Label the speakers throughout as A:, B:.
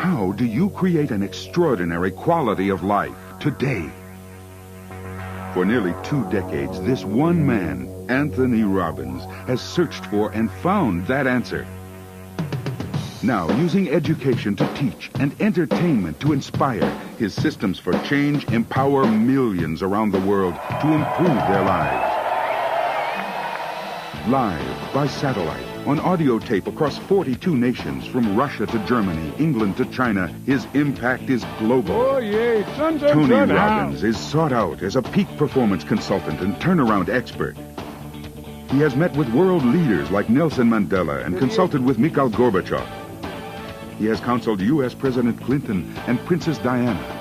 A: How do you create an extraordinary quality of life today? For nearly 2 decades, this one man, Anthony Robbins, has searched for and found that answer. Now, using education to teach and entertainment to inspire, his systems for change empower millions around the world to improve their lives. Live, by satellite, on audio tape across 42 nations, from Russia to Germany, England to China, his impact is global.
B: Oh, yeah.
A: Tony Robbins is sought out as a peak performance consultant and turnaround expert. He has met with world leaders like Nelson Mandela and consulted with Mikhail Gorbachev. He has counseled U.S. President Clinton and Princess Diana.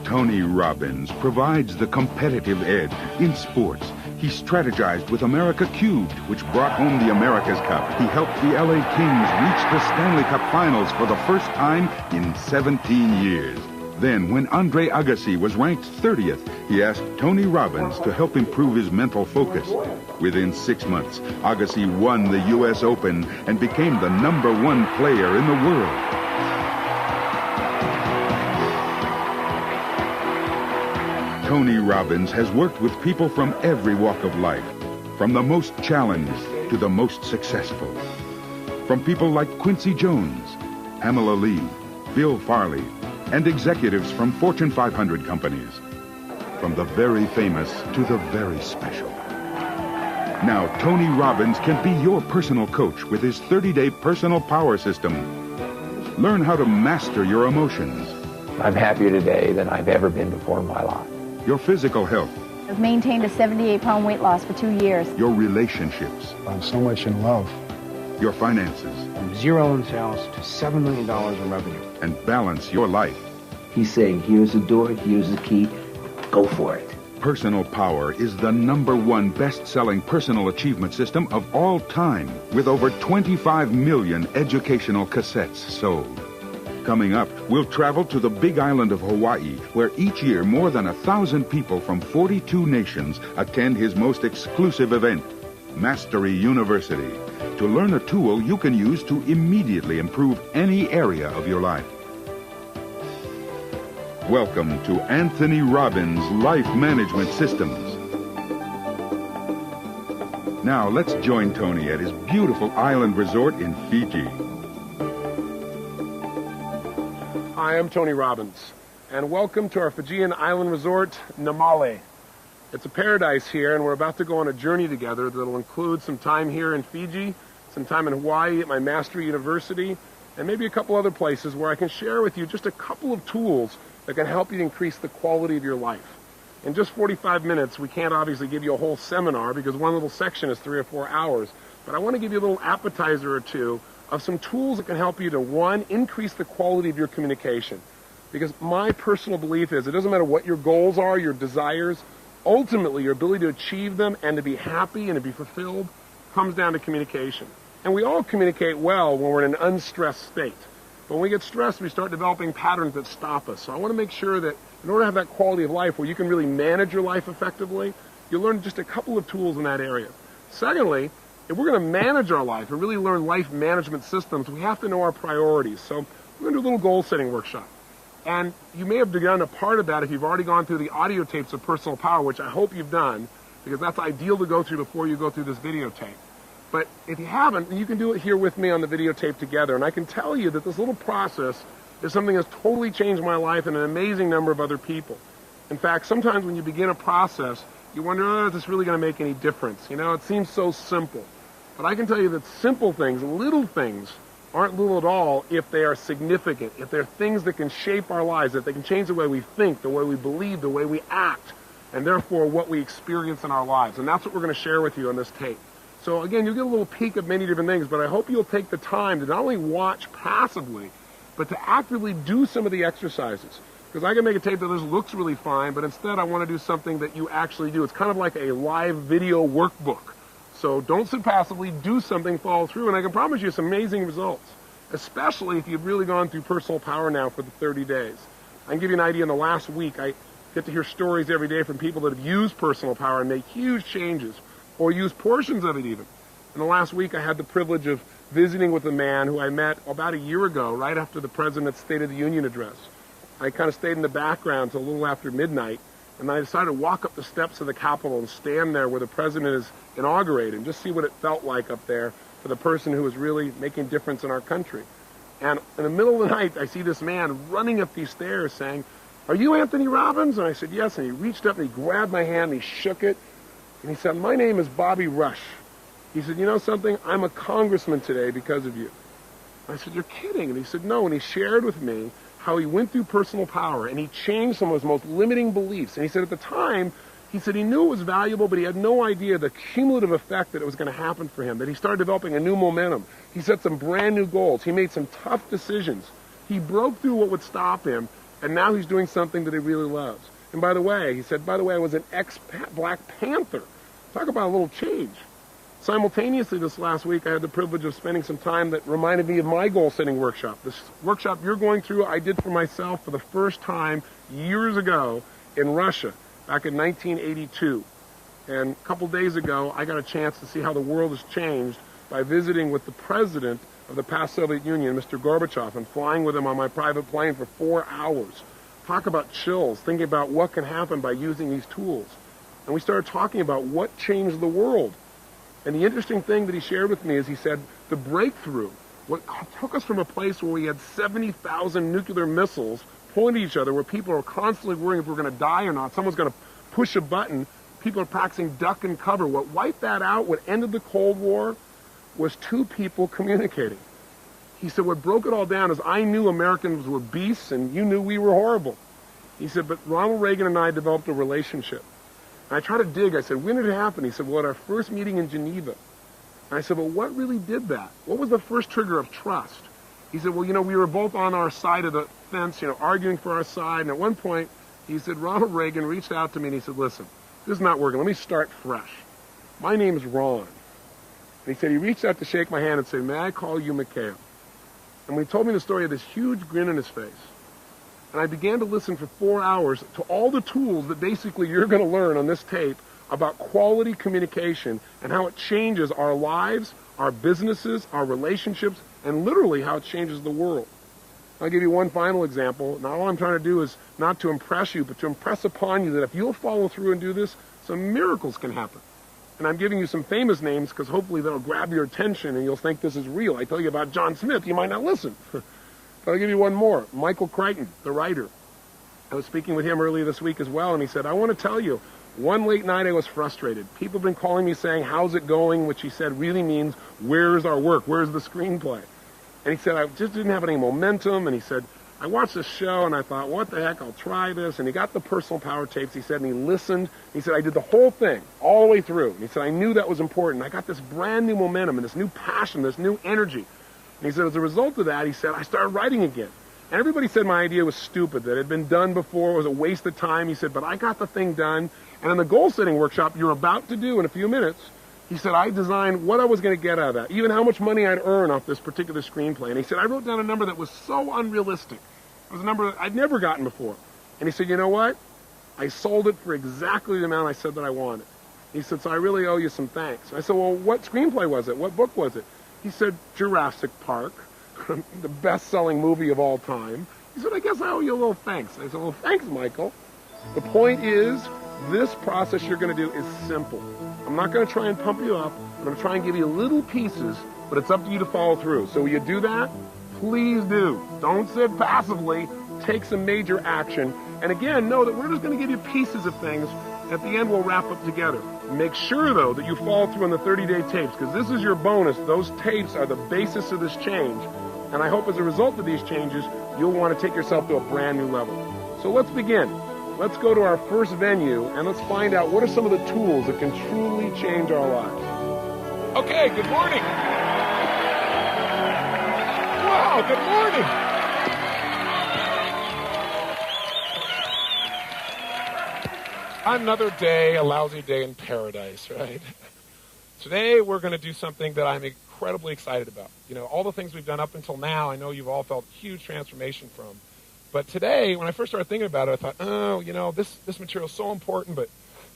A: Tony Robbins provides the competitive edge in sports. He strategized with America Cubed, which brought home the America's Cup. He helped the LA Kings reach the Stanley Cup Finals for the first time in 17 years. Then, when Andre Agassi was ranked 30th, he asked Tony Robbins to help improve his mental focus. Within 6 months, Agassi won the U.S. Open and became the #1 player in the world. Tony Robbins has worked with people from every walk of life, from the most challenged to the most successful. From people like Quincy Jones, Pamela Lee, Bill Farley, and executives from Fortune 500 companies. From the very famous to the very special. Now, Tony Robbins can be your personal coach with his 30-day personal power system. Learn how to master your emotions.
C: I'm happier today than I've ever been before in my life.
A: Your physical health.
D: I've maintained a 78-pound weight loss for 2 years.
A: Your relationships.
B: I'm so much in love.
A: Your finances.
E: From 0 in sales to $7 million in revenue.
A: And balance your life.
C: He's saying, here's the door, here's the key, go for it.
A: Personal Power is the #1 best-selling personal achievement system of all time, with over 25 million educational cassettes sold. Coming up, we'll travel to the big island of Hawaii, where each year more than 1,000 people from 42 nations attend his most exclusive event, Mastery University, to learn a tool you can use to immediately improve any area of your life. Welcome to Anthony Robbins' Life Management Systems. Now let's join Tony at his beautiful island resort in Fiji.
B: Hi, I'm Tony Robbins, and welcome to our Fijian island resort, Namale. It's a paradise here, and we're about to go on a journey together that'll include some time here in Fiji, some time in Hawaii at my Mastery University, and maybe a couple other places where I can share with you just a couple of tools that can help you increase the quality of your life. In just 45 minutes, we can't obviously give you a whole seminar because one little section is 3 or 4 hours, but I want to give you a little appetizer or two of some tools that can help you to, one, increase the quality of your communication. Because my personal belief is it doesn't matter what your goals are, your desires, ultimately your ability to achieve them and to be happy and to be fulfilled comes down to communication. And we all communicate well when we're in an unstressed state. But when we get stressed, we start developing patterns that stop us. So I want to make sure that in order to have that quality of life where you can really manage your life effectively, you learn just a couple of tools in that area. Secondly, if we're going to manage our life and really learn life management systems, we have to know our priorities. So we're going to do a little goal-setting workshop. And you may have begun a part of that if you've already gone through the audio tapes of Personal Power, which I hope you've done, because that's ideal to go through before you go through this videotape. But if you haven't, you can do it here with me on the videotape together. And I can tell you that this little process is something that's totally changed my life and an amazing number of other people. In fact, sometimes when you begin a process, you wonder, oh, is this really going to make any difference? You know, it seems so simple. But I can tell you that simple things, little things, aren't little at all if they are significant, if they're things that can shape our lives, that they can change the way we think, the way we believe, the way we act, and therefore what we experience in our lives. And that's what we're going to share with you on this tape. So again, you'll get a little peek of many different things, but I hope you'll take the time to not only watch passively, but to actively do some of the exercises. Because I can make a tape that just looks really fine, but instead I want to do something that you actually do. It's kind of like a live video workbook. So don't sit passively, do something, follow through, and I can promise you some amazing results, especially if you've really gone through Personal Power now for the 30 days. I can give you an idea. In the last week, I get to hear stories every day from people that have used Personal Power and made huge changes, or used portions of it even. In the last week, I had the privilege of visiting with a man who I met about a year ago, right after the President's State of the Union address. I kind of stayed in the background till a little after midnight, and I decided to walk up the steps of the Capitol and stand there where the President is inaugurated and just see what it felt like up there for the person who was really making a difference in our country. And in the middle of the night, I see this man running up these stairs saying, "Are you Anthony Robbins?" And I said, "Yes." And he reached up and he grabbed my hand and he shook it. And he said, "My name is Bobby Rush." He said, "You know something? I'm a congressman today because of you." I said, "You're kidding." And he said, "No." And he shared with me how he went through personal power and he changed some of his most limiting beliefs. And he said at the time, he said he knew it was valuable, but he had no idea the cumulative effect that it was going to happen for him, that he started developing a new momentum. He set some brand new goals. He made some tough decisions. He broke through what would stop him, and now he's doing something that he really loves. And by the way, he said, by the way, I was an ex-Black Panther. Talk about a little change. Simultaneously this last week, I had the privilege of spending some time that reminded me of my goal-setting workshop. This workshop you're going through, I did for myself for the first time years ago in Russia, back in 1982. And a couple days ago, I got a chance to see how the world has changed by visiting with the president of the past Soviet Union, Mr. Gorbachev, and flying with him on my private plane for 4 hours. Talk about chills, thinking about what can happen by using these tools. And we started talking about what changed the world. And the interesting thing that he shared with me is he said, the breakthrough, what took us from a place where we had 70,000 nuclear missiles pointing at each other, where people are constantly worrying if we're going to die or not, someone's going to push a button, people are practicing duck and cover. What wiped that out, what ended the Cold War, was two people communicating. He said, what broke it all down is I knew Americans were beasts and you knew we were horrible. He said, but Ronald Reagan and I developed a relationship. And I tried to dig. I said, when did it happen? He said, well, at our first meeting in Geneva. And I said, well, what really did that? What was the first trigger of trust? He said, well, you know, we were both on our side of the fence, you know, arguing for our side. And at one point, he said, Ronald Reagan reached out to me and he said, listen, this is not working. Let me start fresh. My name is Ron. And he said, he reached out to shake my hand and say, may I call you Mikhail? And when he told me the story, he had this huge grin on his face. And I began to listen for 4 hours to all the tools that basically you're going to learn on this tape about quality communication and how it changes our lives, our businesses, our relationships, and literally how it changes the world. I'll give you one final example. Now, all I'm trying to do is not to impress you, but to impress upon you that if you'll follow through and do this, some miracles can happen. And I'm giving you some famous names because hopefully that'll grab your attention and you'll think this is real. I tell you about John Smith, you might not listen. But I'll give you one more. Michael Crichton, the writer. I was speaking with him earlier this week as well, and he said, I want to tell you, one late night I was frustrated. People have been calling me saying, how's it going? Which he said really means, where's our work? Where's the screenplay? And he said, I just didn't have any momentum. And he said, I watched this show and I thought, what the heck, I'll try this. And he got the personal power tapes, he said, and he listened. He said, I did the whole thing, all the way through. And he said, I knew that was important. I got this brand new momentum and this new passion, this new energy. And he said, as a result of that, he said, I started writing again. And everybody said my idea was stupid, that it had been done before, it was a waste of time. He said, but I got the thing done. And in the goal-setting workshop you're about to do in a few minutes, he said, I designed what I was going to get out of that, even how much money I'd earn off this particular screenplay. And he said, I wrote down a number that was so unrealistic. It was a number that I'd never gotten before. And he said, you know what? I sold it for exactly the amount I said that I wanted. He said, so I really owe you some thanks. I said, well, what screenplay was it? What book was it? He said, Jurassic Park, the best-selling movie of all time. He said, I guess I owe you a little thanks. I said, well, thanks, Michael. The point is, this process you're going to do is simple. I'm not going to try and pump you up. I'm going to try and give you little pieces, but it's up to you to follow through. So will you do that? Please do. Don't sit passively. Take some major action. And again, know that we're just going to give you pieces of things. At the end, we'll wrap up together. Make sure, though, that you follow through on the 30-day tapes, because this is your bonus. Those tapes are the basis of this change. And I hope as a result of these changes, you'll want to take yourself to a brand new level. So let's begin. Let's go to our first venue, and let's find out what are some of the tools that can truly change our lives. Okay, good morning. Wow, good morning. Another day, a lousy day in paradise, right? Today, we're going to do something that I'm incredibly excited about. You know, all the things we've done up until now, I know you've all felt huge transformation from. But today, when I first started thinking about it, I thought, oh, you know, this material is so important, but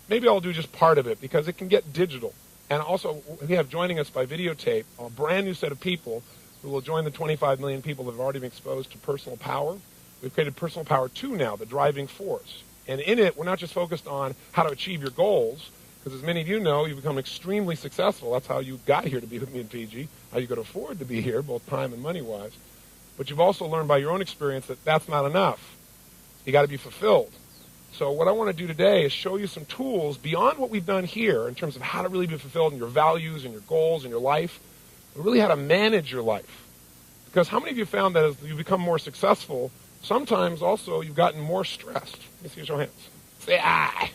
B: maybe I'll do just part of it because it can get digital. And also, we have joining us by videotape a brand new set of people who will join the 25 million people that have already been exposed to personal power. We've created Personal Power 2 now, the driving force. And in it, we're not just focused on how to achieve your goals, because as many of you know, you've become extremely successful. That's how you got here to be with me in Fiji, how you could afford to be here, both time and money-wise. But you've also learned by your own experience that that's not enough. You got to be fulfilled. So what I want to do today is show you some tools beyond what we've done here in terms of how to really be fulfilled in your values and your goals and your life, but really how to manage your life. Because how many of you found that as you become more successful, sometimes also you've gotten more stressed? Let me see your hands. Say, ah.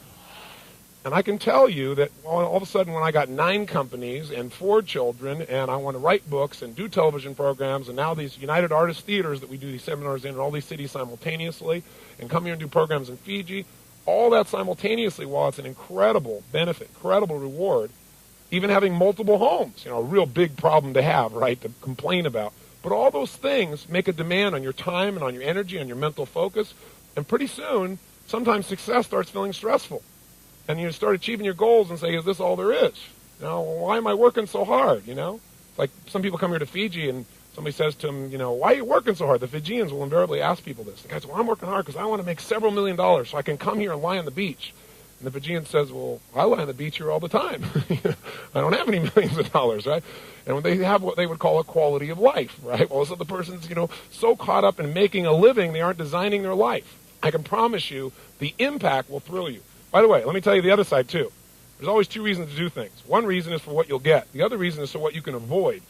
B: And I can tell you that all of a sudden when I got 9 companies and 4 children and I want to write books and do television programs and now these United Artists Theaters that we do these seminars in all these cities simultaneously and come here and do programs in Fiji, all that simultaneously, while it's an incredible benefit, incredible reward, even having multiple homes, a real big problem to have, right, to complain about. But all those things make a demand on your time and on your energy, on your mental focus, and pretty soon, sometimes success starts feeling stressful. And you start achieving your goals and say, is this all there is? Why am I working so hard, Like some people come here to Fiji and somebody says to them, why are you working so hard? The Fijians will invariably ask people this. The guy says, well, I'm working hard because I want to make several $1 million so I can come here and lie on the beach. And the Fijian says, well, I lie on the beach here all the time. I don't have any millions of dollars, right? And when they have what they would call a quality of life, right? Well, so the person's, so caught up in making a living, they aren't designing their life. I can promise you the impact will thrill you. By the way, let me tell you the other side, too. There's always 2 reasons to do things. One reason is for what you'll get. The other reason is for what you can avoid.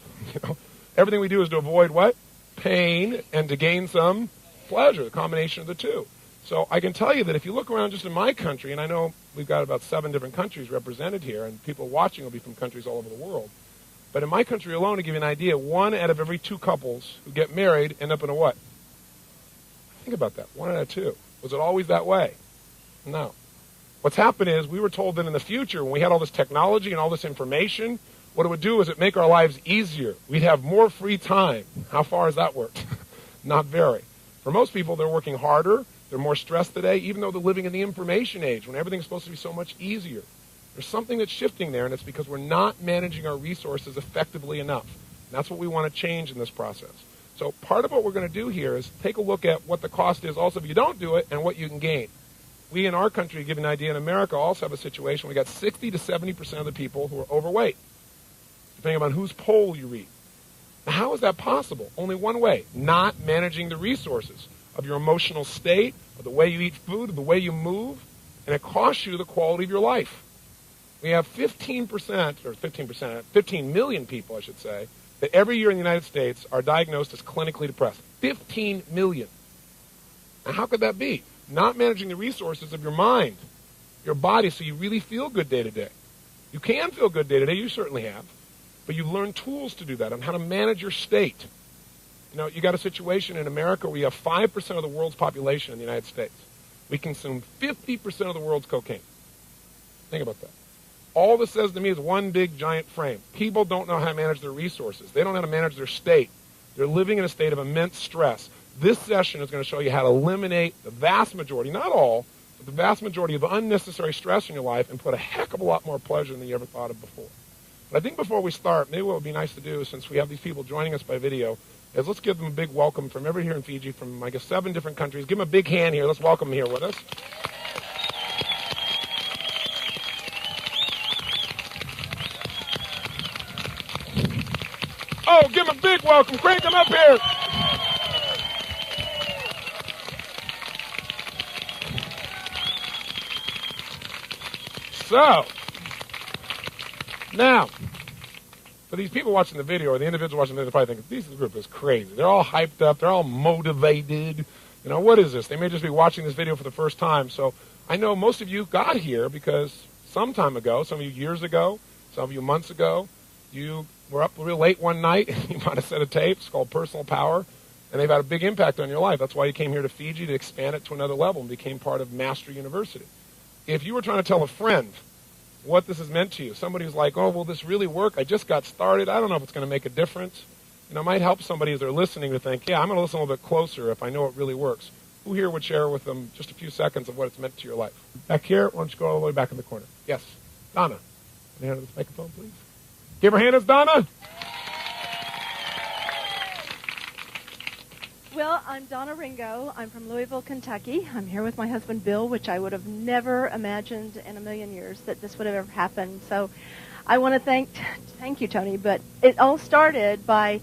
B: Everything we do is to avoid what? Pain and to gain some pleasure, the combination of the 2. So I can tell you that if you look around just in my country, and I know we've got about 7 different countries represented here, and people watching will be from countries all over the world. But in my country alone, to give you an idea, 1 out of every 2 couples who get married end up in a what? Think about that. 1 out of 2. Was it always that way? No. What's happened is we were told that in the future, when we had all this technology and all this information, what it would do is it make our lives easier. We'd have more free time. How far has that worked? Not very. For most people, they're working harder. They're more stressed today, even though they're living in the information age when everything's supposed to be so much easier. There's something that's shifting there, and it's because we're not managing our resources effectively enough. And that's what we want to change in this process. So part of what we're going to do here is take a look at what the cost is also if you don't do it and what you can gain. We in our country, to give you an idea, in America also have a situation where we got 60 to 70% of the people who are overweight, depending on whose poll you read. Now, how is that possible? Only one way, not managing the resources of your emotional state, of the way you eat food, of the way you move, and it costs you the quality of your life. We have 15 million people, I should say, that every year in the United States are diagnosed as clinically depressed. 15 million. Now, how could that be? Not managing the resources of your mind, your body, so you really feel good day to day. You can feel good day to day, you certainly have, but you've learned tools to do that on how to manage your state. You got a situation in America where you have 5% of the world's population in the United States. We consume 50% of the world's cocaine. Think about that. All this says to me is one big giant frame. People don't know how to manage their resources. They don't know how to manage their state. They're living in a state of immense stress. This session is going to show you how to eliminate the vast majority, not all, but the vast majority of unnecessary stress in your life and put a heck of a lot more pleasure than you ever thought of before. But I think before we start, maybe what would be nice to do, since we have these people joining us by video, is let's give them a big welcome from everybody here in Fiji, from, I guess, 7 different countries. Give them a big hand here. Let's welcome them here with us. Oh, give them a big welcome. Crank them up here. So, now, for these people watching the video, or the individual watching the video, they're probably thinking, this group is crazy. They're all hyped up. They're all motivated. What is this? They may just be watching this video for the first time. So I know most of you got here because some time ago, some of you years ago, some of you months ago, you were up real late one night. You bought a set of tapes called Personal Power, and they've had a big impact on your life. That's why you came here to Fiji, to expand it to another level and became part of Mastery University. If you were trying to tell a friend what this has meant to you, somebody who's like, oh, will this really work? I just got started. I don't know if it's going to make a difference. It might help somebody as they're listening to think, yeah, I'm going to listen a little bit closer if I know it really works. Who here would share with them just a few seconds of what it's meant to your life? Back here, why don't you go all the way back in the corner? Yes, Donna. Can I hand her this microphone, please? Give her a hand, it's Donna.
F: Well, I'm Donna Ringo. I'm from Louisville, Kentucky. I'm here with my husband, Bill, which I would have never imagined in a million years that this would have ever happened. So I want to thank you, Tony, but it all started by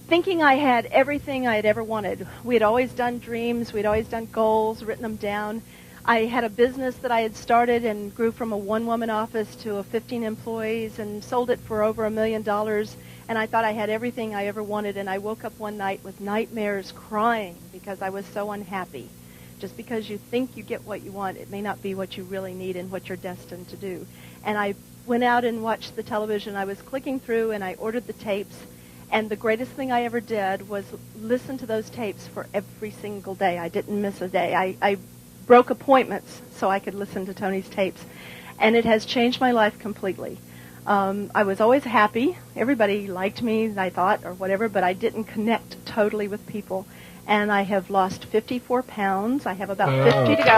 F: thinking I had everything I had ever wanted. We had always done dreams. We'd always done goals, written them down. I had a business that I had started and grew from a one-woman office to a 15 employees and sold it for over $1 million. And I thought I had everything I ever wanted, and I woke up one night with nightmares crying because I was so unhappy. Just because you think you get what you want, it may not be what you really need and what you're destined to do. And I went out and watched the television. I was clicking through, and I ordered the tapes. And the greatest thing I ever did was listen to those tapes for every single day. I didn't miss a day. I broke appointments so I could listen to Tony's tapes. And it has changed my life completely. I was always happy. Everybody liked me, I thought, or whatever, but I didn't connect totally with people. And I have lost 54 pounds. I have about 50 to go.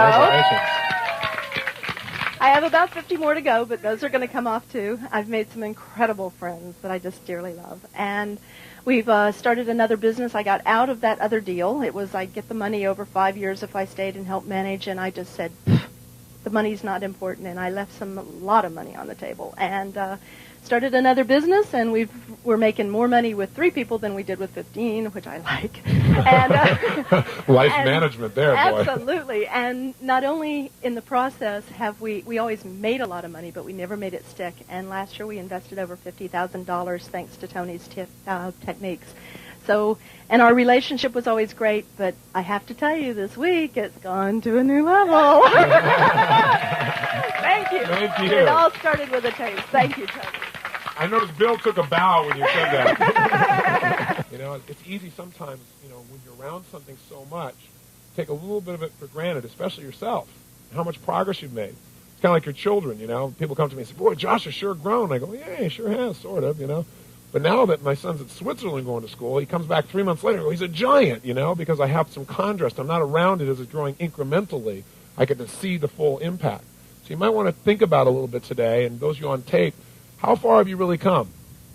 F: I have about 50 more to go, but those are going to come off too. I've made some incredible friends that I just dearly love. And we've started another business. I got out of that other deal. It was I'd get the money over 5 years if I stayed and helped manage, and I just said, the money's not important, and I left a lot of money on the table. And started another business, and we're making more money with 3 people than we did with 15, which I like. And,
B: life management there, boy.
F: Absolutely. And not only in the process have we always made a lot of money, but we never made it stick. And last year we invested over $50,000 thanks to Tony's techniques. So, and our relationship was always great, but I have to tell you, this week it's gone to a new level. Thank you.
B: Thank you.
F: It all started with a tape. Thank you, Tony.
B: I noticed Bill took a bow when you said that. You know, it's easy sometimes, when you're around something so much, take a little bit of it for granted, especially yourself, how much progress you've made. It's kind of like your children, People come to me and say, boy, Josh has sure grown. I go, yeah, he sure has, sort of, But now that my son's at Switzerland going to school, he comes back 3 months later, he's a giant, because I have some contrast. I'm not around it as it's growing incrementally. I get to see the full impact. So you might want to think about a little bit today, and those of you on tape, how far have you really come?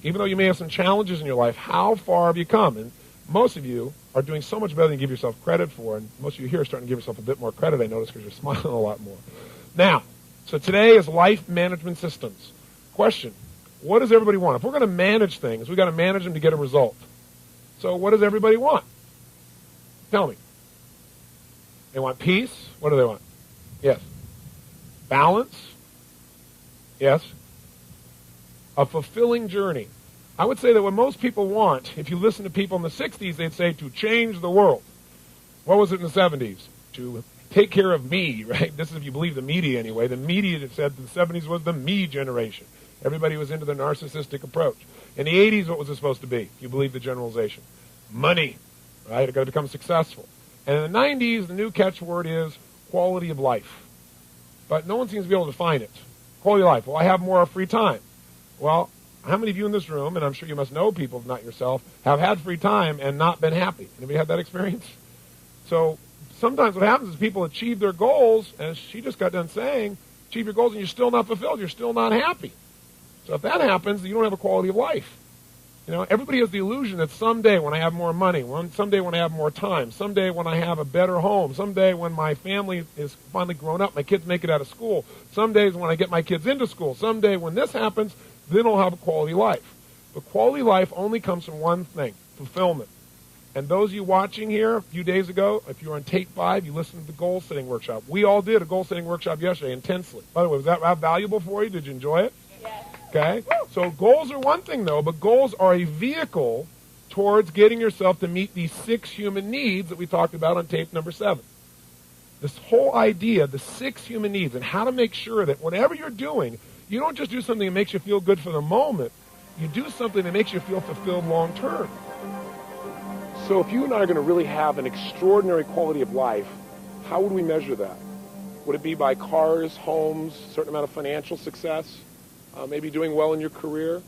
B: Even though you may have some challenges in your life, how far have you come? And most of you are doing so much better than you give yourself credit for, and most of you here are starting to give yourself a bit more credit, I notice, because you're smiling a lot more. Now, so today is life management systems. Question. What does everybody want? If we're going to manage things, we've got to manage them to get a result. So what does everybody want? Tell me. They want peace. What do they want? Yes. Balance. Yes. A fulfilling journey. I would say that what most people want, if you listen to people in the 60s, they'd say to change the world. What was it in the 70s? To take care of me, right? This is if you believe the media anyway. The media said the 70s was the me generation. Everybody was into the narcissistic approach. In the 80s, what was it supposed to be, if you believe the generalization? Money, right? It got to become successful. And in the 90s, the new catchword is quality of life. But no one seems to be able to define it. Quality of life. Well, I have more free time. Well, how many of you in this room, and I'm sure you must know people, if not yourself, have had free time and not been happy? Anybody had that experience? So sometimes what happens is people achieve their goals, as she just got done saying, achieve your goals and you're still not fulfilled. You're still not happy. So if that happens, you don't have a quality of life. Everybody has the illusion that someday when I have more money, someday when I have more time, someday when I have a better home, someday when my family is finally grown up, my kids make it out of school, some days when I get my kids into school, someday when this happens, then I'll have a quality life. But quality life only comes from one thing, fulfillment. And those of you watching here a few days ago, if you were on tape 5, you listened to the goal-setting workshop. We all did a goal-setting workshop yesterday intensely. By the way, was that valuable for you? Did you enjoy it? Yes. Okay? So goals are one thing, though, but goals are a vehicle towards getting yourself to meet these 6 human needs that we talked about on tape number 7. This whole idea, the 6 human needs, and how to make sure that whatever you're doing, you don't just do something that makes you feel good for the moment. You do something that makes you feel fulfilled long term. So if you and I are going to really have an extraordinary quality of life, how would we measure that? Would it be by cars, homes, a certain amount of financial success, maybe doing well in your career?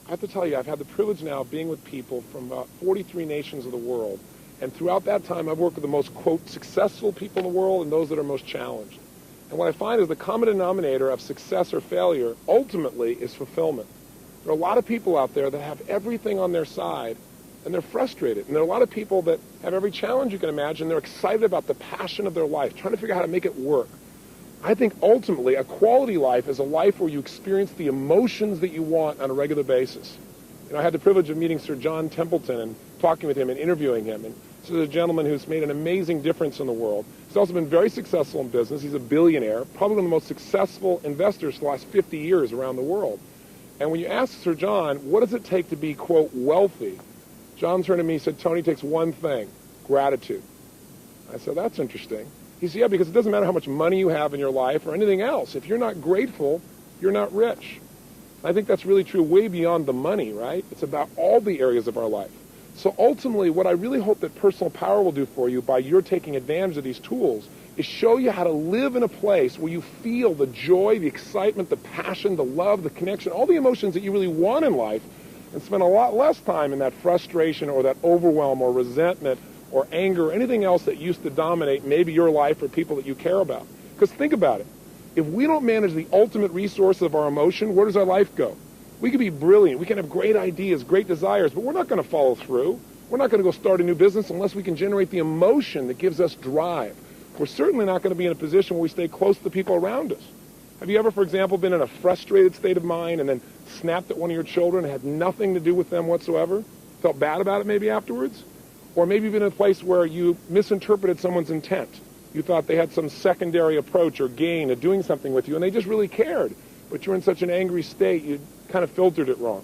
B: I have to tell you, I've had the privilege now of being with people from about 43 nations of the world. And throughout that time, I've worked with the most, quote, successful people in the world and those that are most challenged. And what I find is the common denominator of success or failure ultimately is fulfillment. There are a lot of people out there that have everything on their side, and they're frustrated. And there are a lot of people that have every challenge you can imagine. They're excited about the passion of their life, trying to figure out how to make it work. I think ultimately a quality life is a life where you experience the emotions that you want on a regular basis. You know, I had the privilege of meeting Sir John Templeton and talking with him and interviewing him. And this is a gentleman who's made an amazing difference in the world. He's also been very successful in business. He's a billionaire, probably one of the most successful investors for the last 50 years around the world. And when you ask Sir John, what does it take to be, quote, wealthy? John turned to me and said, Tony, it takes one thing, gratitude. I said, that's interesting. He said, yeah, because it doesn't matter how much money you have in your life or anything else. If you're not grateful, you're not rich. I think that's really true way beyond the money, right? It's about all the areas of our life. So ultimately, what I really hope that personal power will do for you by your taking advantage of these tools is show you how to live in a place where you feel the joy, the excitement, the passion, the love, the connection, all the emotions that you really want in life, and spend a lot less time in that frustration or that overwhelm or resentment or anger or anything else that used to dominate maybe your life or people that you care about. Because think about it. If we don't manage the ultimate resource of our emotion, where does our life go? We could be brilliant. We can have great ideas, great desires, but we're not going to follow through. We're not going to go start a new business unless we can generate the emotion that gives us drive. We're certainly not going to be in a position where we stay close to the people around us. Have you ever, for example, been in a frustrated state of mind and then snapped at one of your children and had nothing to do with them whatsoever? Felt bad about it maybe afterwards? Or maybe you've been in a place where you misinterpreted someone's intent. You thought they had some secondary approach or gain of doing something with you, and they just really cared. But you're in such an angry state, you kind of filtered it wrong.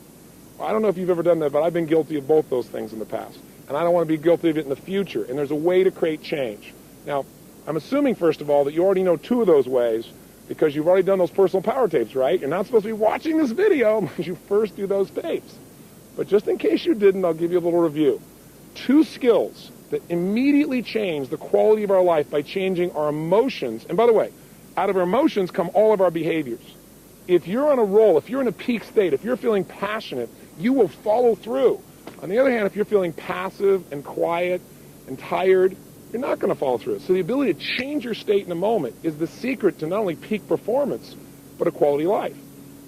B: Well, I don't know if you've ever done that, but I've been guilty of both those things in the past. And I don't want to be guilty of it in the future. And there's a way to create change. Now, I'm assuming, first of all, that you already know two of those ways because you've already done those personal power tapes, right? You're not supposed to be watching this video unless you first do those tapes. But just in case you didn't, I'll give you a little review. 2 skills that immediately change the quality of our life by changing our emotions. And by the way, out of our emotions come all of our behaviors. If you're on a roll, if you're in a peak state, if you're feeling passionate, you will follow through. On the other hand, if you're feeling passive and quiet and tired, you're not going to follow through. So the ability to change your state in a moment is the secret to not only peak performance, but a quality life.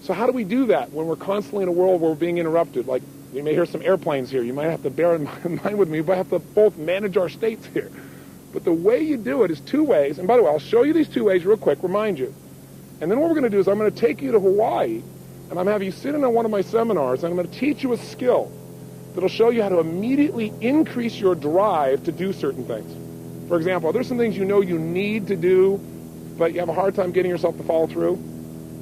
B: So how do we do that when we're constantly in a world where we're being interrupted? Like, you may hear some airplanes here. You might have to bear in mind with me. We have to both manage our states here. But the way you do it is 2 ways. And by the way, I'll show you these 2 ways real quick, remind you. And then what we're going to do is I'm going to take you to Hawaii, and I'm going to have you sit in on one of my seminars, and I'm going to teach you a skill that'll show you how to immediately increase your drive to do certain things. For example, are there some things you know you need to do, but you have a hard time getting yourself to follow through?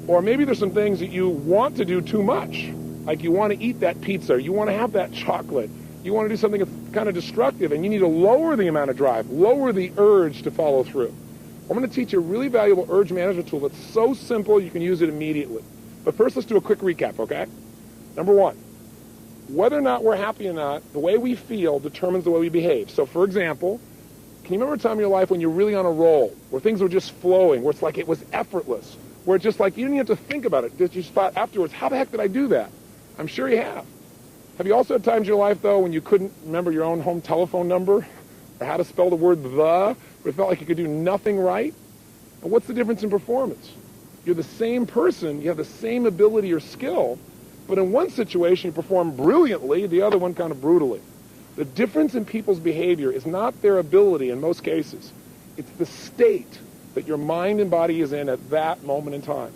B: Or maybe there's some things that you want to do too much. Like you want to eat that pizza, or you want to have that chocolate. You want to do something that's kind of destructive, and you need to lower the amount of drive, lower the urge to follow through. I'm going to teach you a really valuable urge management tool that's so simple you can use it immediately. But first, let's do a quick recap, okay? Number 1, whether or not we're happy or not, the way we feel determines the way we behave. So, for example, can you remember a time in your life when you're really on a roll, where things were just flowing, where it's like it was effortless, where it's just like you didn't have to think about it, you just thought afterwards, how the heck did I do that? I'm sure you have. Have you also had times in your life, though, when you couldn't remember your own home telephone number or how to spell the word the, where it felt like you could do nothing right? And what's the difference in performance? You're the same person, you have the same ability or skill, but in one situation you perform brilliantly, the other one kind of brutally. The difference in people's behavior is not their ability in most cases. It's the state that your mind and body is in at that moment in time.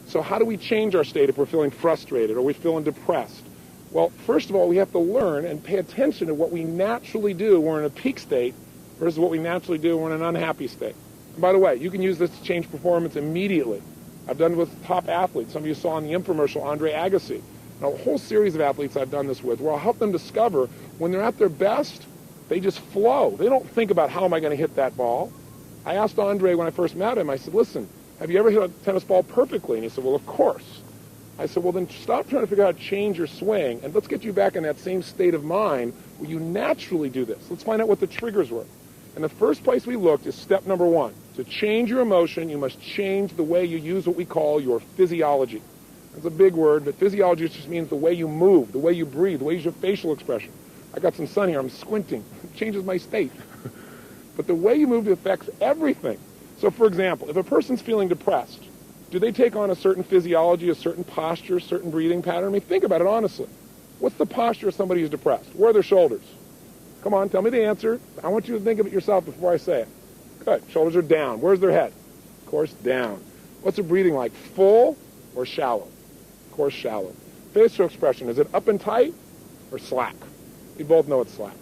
B: So how do we change our state if we're feeling frustrated or we're feeling depressed? Well, first of all, we have to learn and pay attention to what we naturally do when we're in a peak state versus what we naturally do when we're in an unhappy state. And by the way, you can use this to change performance immediately. I've done it with top athletes. Some of you saw in the infomercial Andre Agassi. Now, a whole series of athletes I've done this with where I'll help them discover when they're at their best, they just flow. They don't think about how am I going to hit that ball. I asked Andre when I first met him, I said, listen, have you ever hit a tennis ball perfectly? And he said, well, of course. I said, well, then stop trying to figure out how to change your swing, and let's get you back in that same state of mind where you naturally do this. Let's find out what the triggers were. And the first place we looked is step number 1. To change your emotion, you must change the way you use what we call your physiology. That's a big word, but physiology just means the way you move, the way you breathe, the way you use your facial expression. I got some sun here. I'm squinting. It changes my state. But the way you move affects everything. So So for example, if a person's feeling depressed, do they take on a certain physiology, a certain posture, a certain breathing pattern? I mean, think about it honestly. What's the posture of somebody who's depressed? Where are their shoulders? Come on, tell me the answer. I want you to think of it yourself before I say it. Good. Shoulders are down. Where's their head? Of course, down. What's their breathing like? Full or shallow? Of course, shallow. Facial expression, is it up and tight or slack? We both know it's slack.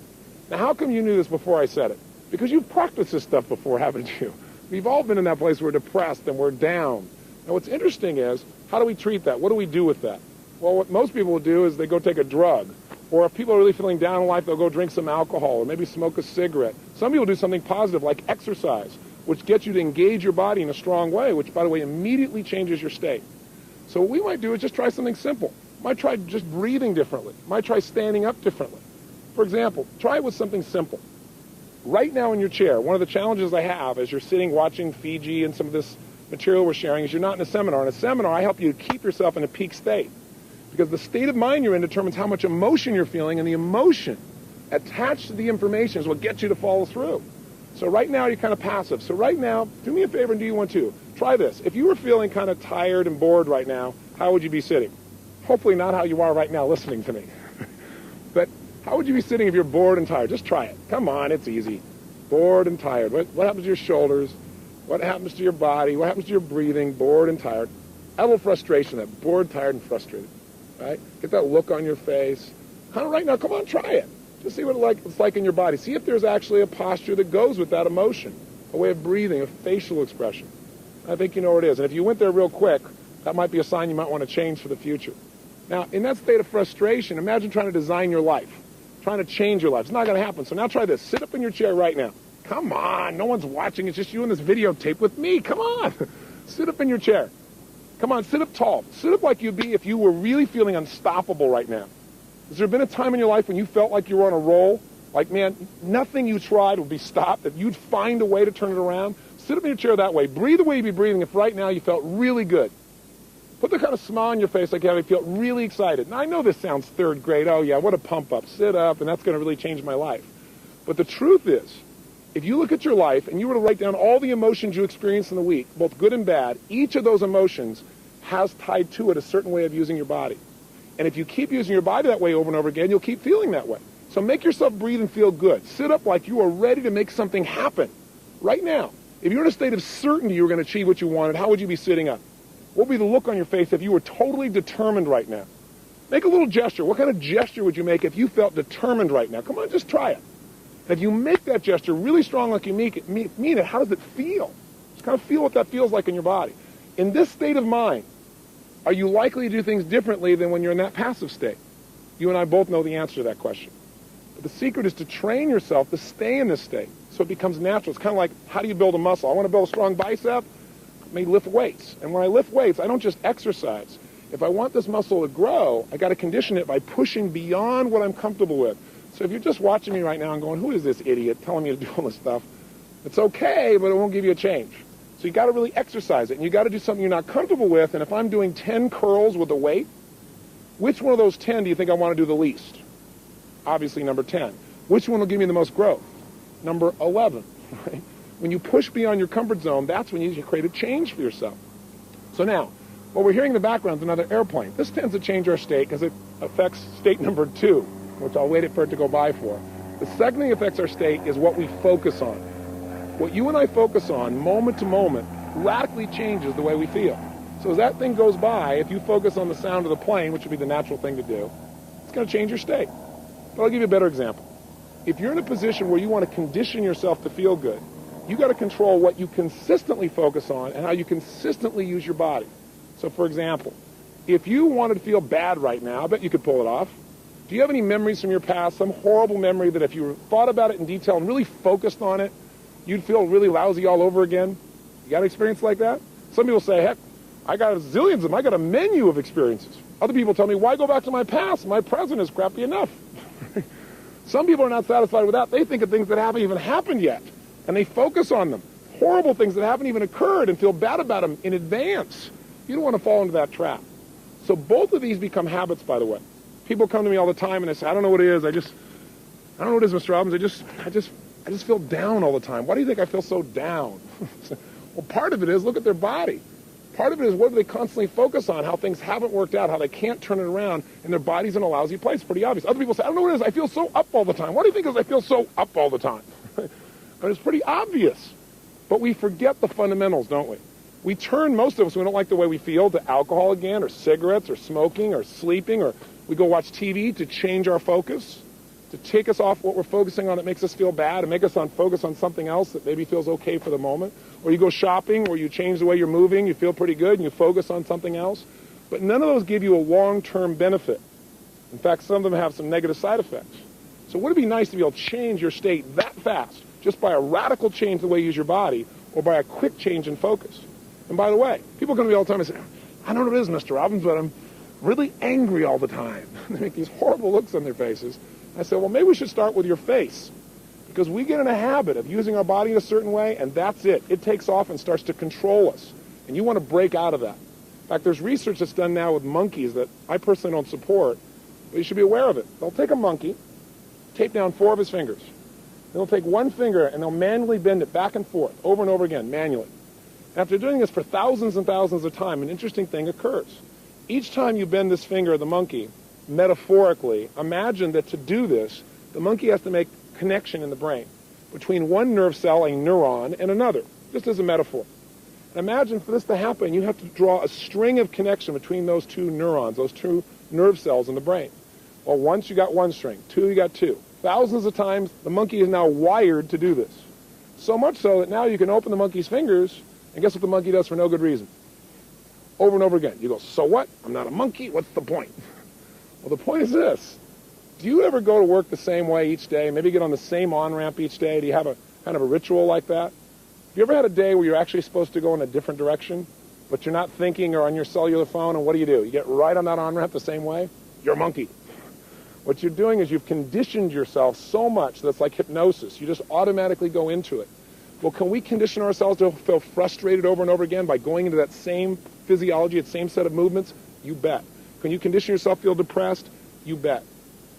B: Now, how come you knew this before I said it? Because you've practiced this stuff before, haven't you? We've all been in that place where we're depressed and we're down. Now, what's interesting is, how do we treat that? What do we do with that? Well, what most people will do is they go take a drug. Or if people are really feeling down in life, they'll go drink some alcohol or maybe smoke a cigarette. Some people do something positive like exercise, which gets you to engage your body in a strong way, which, by the way, immediately changes your state. So what we might do is just try something simple. Might try just breathing differently. Might try standing up differently. For example, try it with something simple. Right now in your chair, one of the challenges I have as you're sitting watching Fiji and some of this material we're sharing is you're not in a seminar. In a seminar, I help you to keep yourself in a peak state. Because the state of mind you're in determines how much emotion you're feeling, and the emotion attached to the information is what gets you to follow through. So right now, you're kind of passive. So right now, do me a favor and do you want to? Try this. If you were feeling kind of tired and bored right now, how would you be sitting? Hopefully not how you are right now listening to me. But how would you be sitting if you're bored and tired? Just try it. Come on, it's easy. Bored and tired. What happens to your shoulders? What happens to your body? What happens to your breathing? Bored and tired. A little frustration, that bored, tired, and frustrated. Right? Get that look on your face. Kind of right now, come on, try it. Just see what it's like in your body. See if there's actually a posture that goes with that emotion, a way of breathing, a facial expression. I think you know where it is. And if you went there real quick, that might be a sign you might want to change for the future. Now, in that state of frustration, imagine trying to design your life, trying to change your life. It's not going to happen. So now try this. Sit up in your chair right now. Come on. No one's watching. It's just you in this videotape with me. Come on. Sit up in your chair. Come on, sit up tall. Sit up like you'd be if you were really feeling unstoppable right now. Has there been a time in your life when you felt like you were on a roll? Like, man, nothing you tried would be stopped, that you'd find a way to turn it around? Sit up in your chair that way. Breathe the way you'd be breathing if right now you felt really good. Put the kind of smile on your face like you felt really excited. Now, I know this sounds third grade. Oh, yeah, what a pump up. Sit up, and that's going to really change my life. But the truth is, if you look at your life and you were to write down all the emotions you experienced in the week, both good and bad, each of those emotions has tied to it a certain way of using your body. And if you keep using your body that way over and over again, you'll keep feeling that way. So make yourself breathe and feel good. Sit up like you are ready to make something happen right now. If you're in a state of certainty you were going to achieve what you wanted, how would you be sitting up? What would be the look on your face if you were totally determined right now? Make a little gesture. What kind of gesture would you make if you felt determined right now? Come on, just try it. If you make that gesture really strong like you mean it, how does it feel? Just kind of feel what that feels like in your body. In this state of mind, are you likely to do things differently than when you're in that passive state? You and I both know the answer to that question. But the secret is to train yourself to stay in this state so it becomes natural. It's kind of like, how do you build a muscle? I want to build a strong bicep. I may lift weights. And when I lift weights, I don't just exercise. If I want this muscle to grow, I got to condition it by pushing beyond what I'm comfortable with. So if you're just watching me right now and going, who is this idiot telling me to do all this stuff? It's okay, but it won't give you a change. So you got to really exercise it, and you got to do something you're not comfortable with. And if I'm doing 10 curls with a weight, which one of those 10 do you think I want to do the least? Obviously, number 10. Which one will give me the most growth? Number 11. Right? When you push beyond your comfort zone, that's when you create a change for yourself. So now, what we're hearing in the background is another airplane. This tends to change our state because it affects state number 2, which I'll wait for it to go by for. The second thing that affects our state is what we focus on. What you and I focus on, moment to moment, radically changes the way we feel. So as that thing goes by, if you focus on the sound of the plane, which would be the natural thing to do, it's going to change your state. But I'll give you a better example. If you're in a position where you want to condition yourself to feel good, you got to control what you consistently focus on and how you consistently use your body. So for example, if you wanted to feel bad right now, I bet you could pull it off. Do you have any memories from your past, some horrible memory that if you thought about it in detail and really focused on it, you'd feel really lousy all over again? You got an experience like that? Some people say, heck, I got zillions of them. I got a menu of experiences. Other people tell me, why go back to my past? My present is crappy enough. Some people are not satisfied with that. They think of things that haven't even happened yet, and they focus on them. Horrible things that haven't even occurred and feel bad about them in advance. You don't want to fall into that trap. So both of these become habits, by the way. People come to me all the time and they say, I don't know what it is. I don't know what it is, Mr. Robbins. I just feel down all the time. Why do you think I feel so down? Well, part of it is look at their body. Part of it is what do they constantly focus on, how things haven't worked out, how they can't turn it around, and their body's in a lousy place. Pretty obvious. Other people say, I don't know what it is. I feel so up all the time. What do you think is I feel so up all the time? And it's pretty obvious. But we forget the fundamentals, don't we? We turn, most of us, we don't like the way we feel, to alcohol again, or cigarettes, or smoking, or sleeping, or we go watch TV to change our focus, to take us off what we're focusing on that makes us feel bad and make us focus on something else that maybe feels okay for the moment. Or you go shopping where you change the way you're moving, you feel pretty good, and you focus on something else. But none of those give you a long-term benefit. In fact, some of them have some negative side effects. So would it be nice to be able to change your state that fast, just by a radical change in the way you use your body, or by a quick change in focus? And by the way, people come to me all the time and say, I don't know what it is, Mr. Robbins, but I'm really angry all the time. They make these horrible looks on their faces. I said, well, maybe we should start with your face. Because we get in a habit of using our body in a certain way, and that's it. It takes off and starts to control us. And you want to break out of that. In fact, there's research that's done now with monkeys that I personally don't support, but you should be aware of it. They'll take a monkey, tape down 4 of his fingers. They'll take one finger and they'll manually bend it back and forth, over and over again, manually. After doing this for thousands and thousands of times, an interesting thing occurs. Each time you bend this finger of the monkey, metaphorically, imagine that to do this, the monkey has to make connection in the brain between one nerve cell, a neuron, and another, just as a metaphor. And imagine for this to happen, you have to draw a string of connection between those 2 neurons, those 2 nerve cells in the brain. Well, once you got 1 string, 2 you got 2. Thousands of times, the monkey is now wired to do this. So much so that now you can open the monkey's fingers, and guess what the monkey does for no good reason? Over and over again. You go, so what? I'm not a monkey. What's the point? Well, the point is this. Do you ever go to work the same way each day? Maybe get on the same on-ramp each day? Do you have a kind of a ritual like that? Have you ever had a day where you're actually supposed to go in a different direction, but you're not thinking or on your cellular phone, and what do? You get right on that on-ramp the same way? You're a monkey. What you're doing is you've conditioned yourself so much that it's like hypnosis. You just automatically go into it. Well, can we condition ourselves to feel frustrated over and over again by going into that same physiology, that same set of movements? You bet. Can you condition yourself to feel depressed? You bet.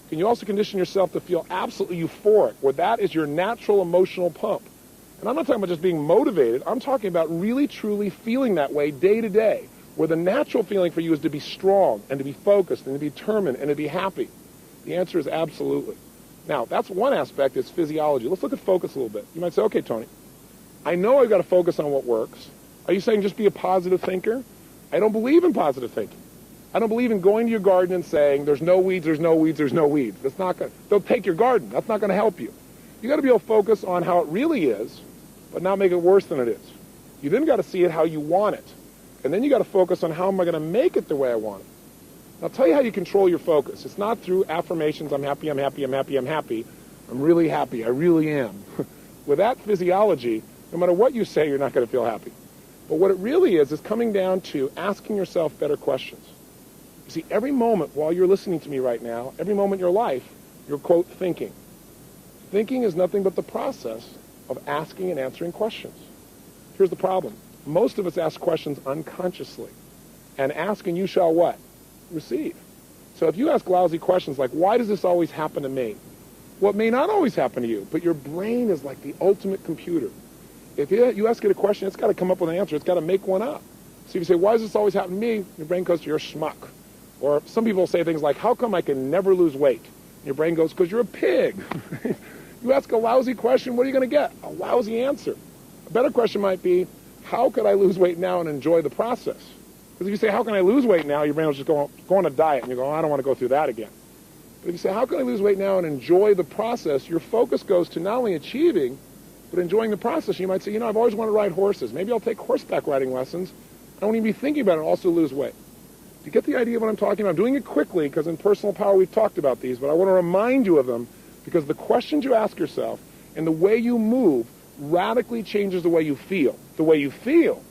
B: Can you also condition yourself to feel absolutely euphoric, where that is your natural emotional pump? And I'm not talking about just being motivated. I'm talking about really, truly feeling that way day to day, where the natural feeling for you is to be strong and to be focused and to be determined and to be happy. The answer is absolutely. Now, that's one aspect, is physiology. Let's look at focus a little bit. You might say, okay, Tony, I know I've got to focus on what works. Are you saying just be a positive thinker? I don't believe in positive thinking. I don't believe in going to your garden and saying, there's no weeds, there's no weeds, there's no weeds. That's not going to, they'll take your garden. That's not going to help you. You got to be able to focus on how it really is, but not make it worse than it is. You then got to see it how you want it. And then you got to focus on how am I going to make it the way I want it. I'll tell you how you control your focus. It's not through affirmations, I'm happy, I'm happy, I'm happy, I'm happy. I'm really happy, I really am. With that physiology, no matter what you say, you're not going to feel happy. But what it really is coming down to asking yourself better questions. You see, every moment while you're listening to me right now, every moment in your life, you're, quote, thinking. Thinking is nothing but the process of asking and answering questions. Here's the problem. Most of us ask questions unconsciously. And ask and you shall what? Receive. So if you ask lousy questions like, why does this always happen to me? Well, it may not always happen to you, but your brain is like the ultimate computer. If you ask it a question, it's got to come up with an answer. It's got to make one up. So if you say, why does this always happen to me? Your brain goes, you're a schmuck. Or some people say things like, how come I can never lose weight? And your brain goes, because you're a pig. You ask a lousy question, what are you going to get? A lousy answer. A better question might be, how could I lose weight now and enjoy the process? Because if you say, how can I lose weight now, your brain will just go on a diet, and you go, I don't want to go through that again. But if you say, how can I lose weight now and enjoy the process, your focus goes to not only achieving, but enjoying the process. You might say, I've always wanted to ride horses. Maybe I'll take horseback riding lessons. I won't even be thinking about it, also lose weight. Do you get the idea of what I'm talking about? I'm doing it quickly because in Personal Power we've talked about these, but I want to remind you of them because the questions you ask yourself and the way you move radically changes the way you feel. The way you feel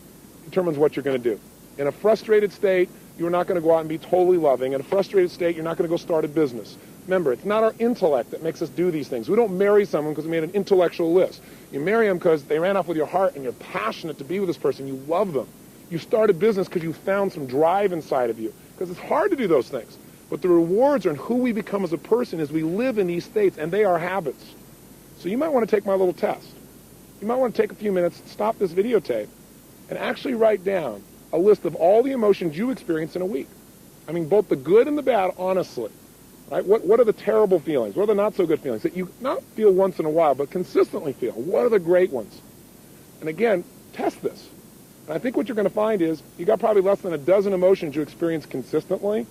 B: determines what you're going to do. In a frustrated state, you're not going to go out and be totally loving. In a frustrated state, you're not going to go start a business. Remember, it's not our intellect that makes us do these things. We don't marry someone because we made an intellectual list. You marry them because they ran off with your heart and you're passionate to be with this person. You love them. You start a business because you found some drive inside of you. Because it's hard to do those things. But the rewards are in who we become as a person as we live in these states, and they are habits. So you might want to take my little test. You might want to take a few minutes, stop this videotape, and actually write down a list of all the emotions you experience in a week. I mean, both the good and the bad, honestly. Right? What are the terrible feelings? What are the not so good feelings that you not feel once in a while, but consistently feel? What are the great ones? And again, test this. And I think what you're going to find is you got probably less than a dozen emotions you experience consistently.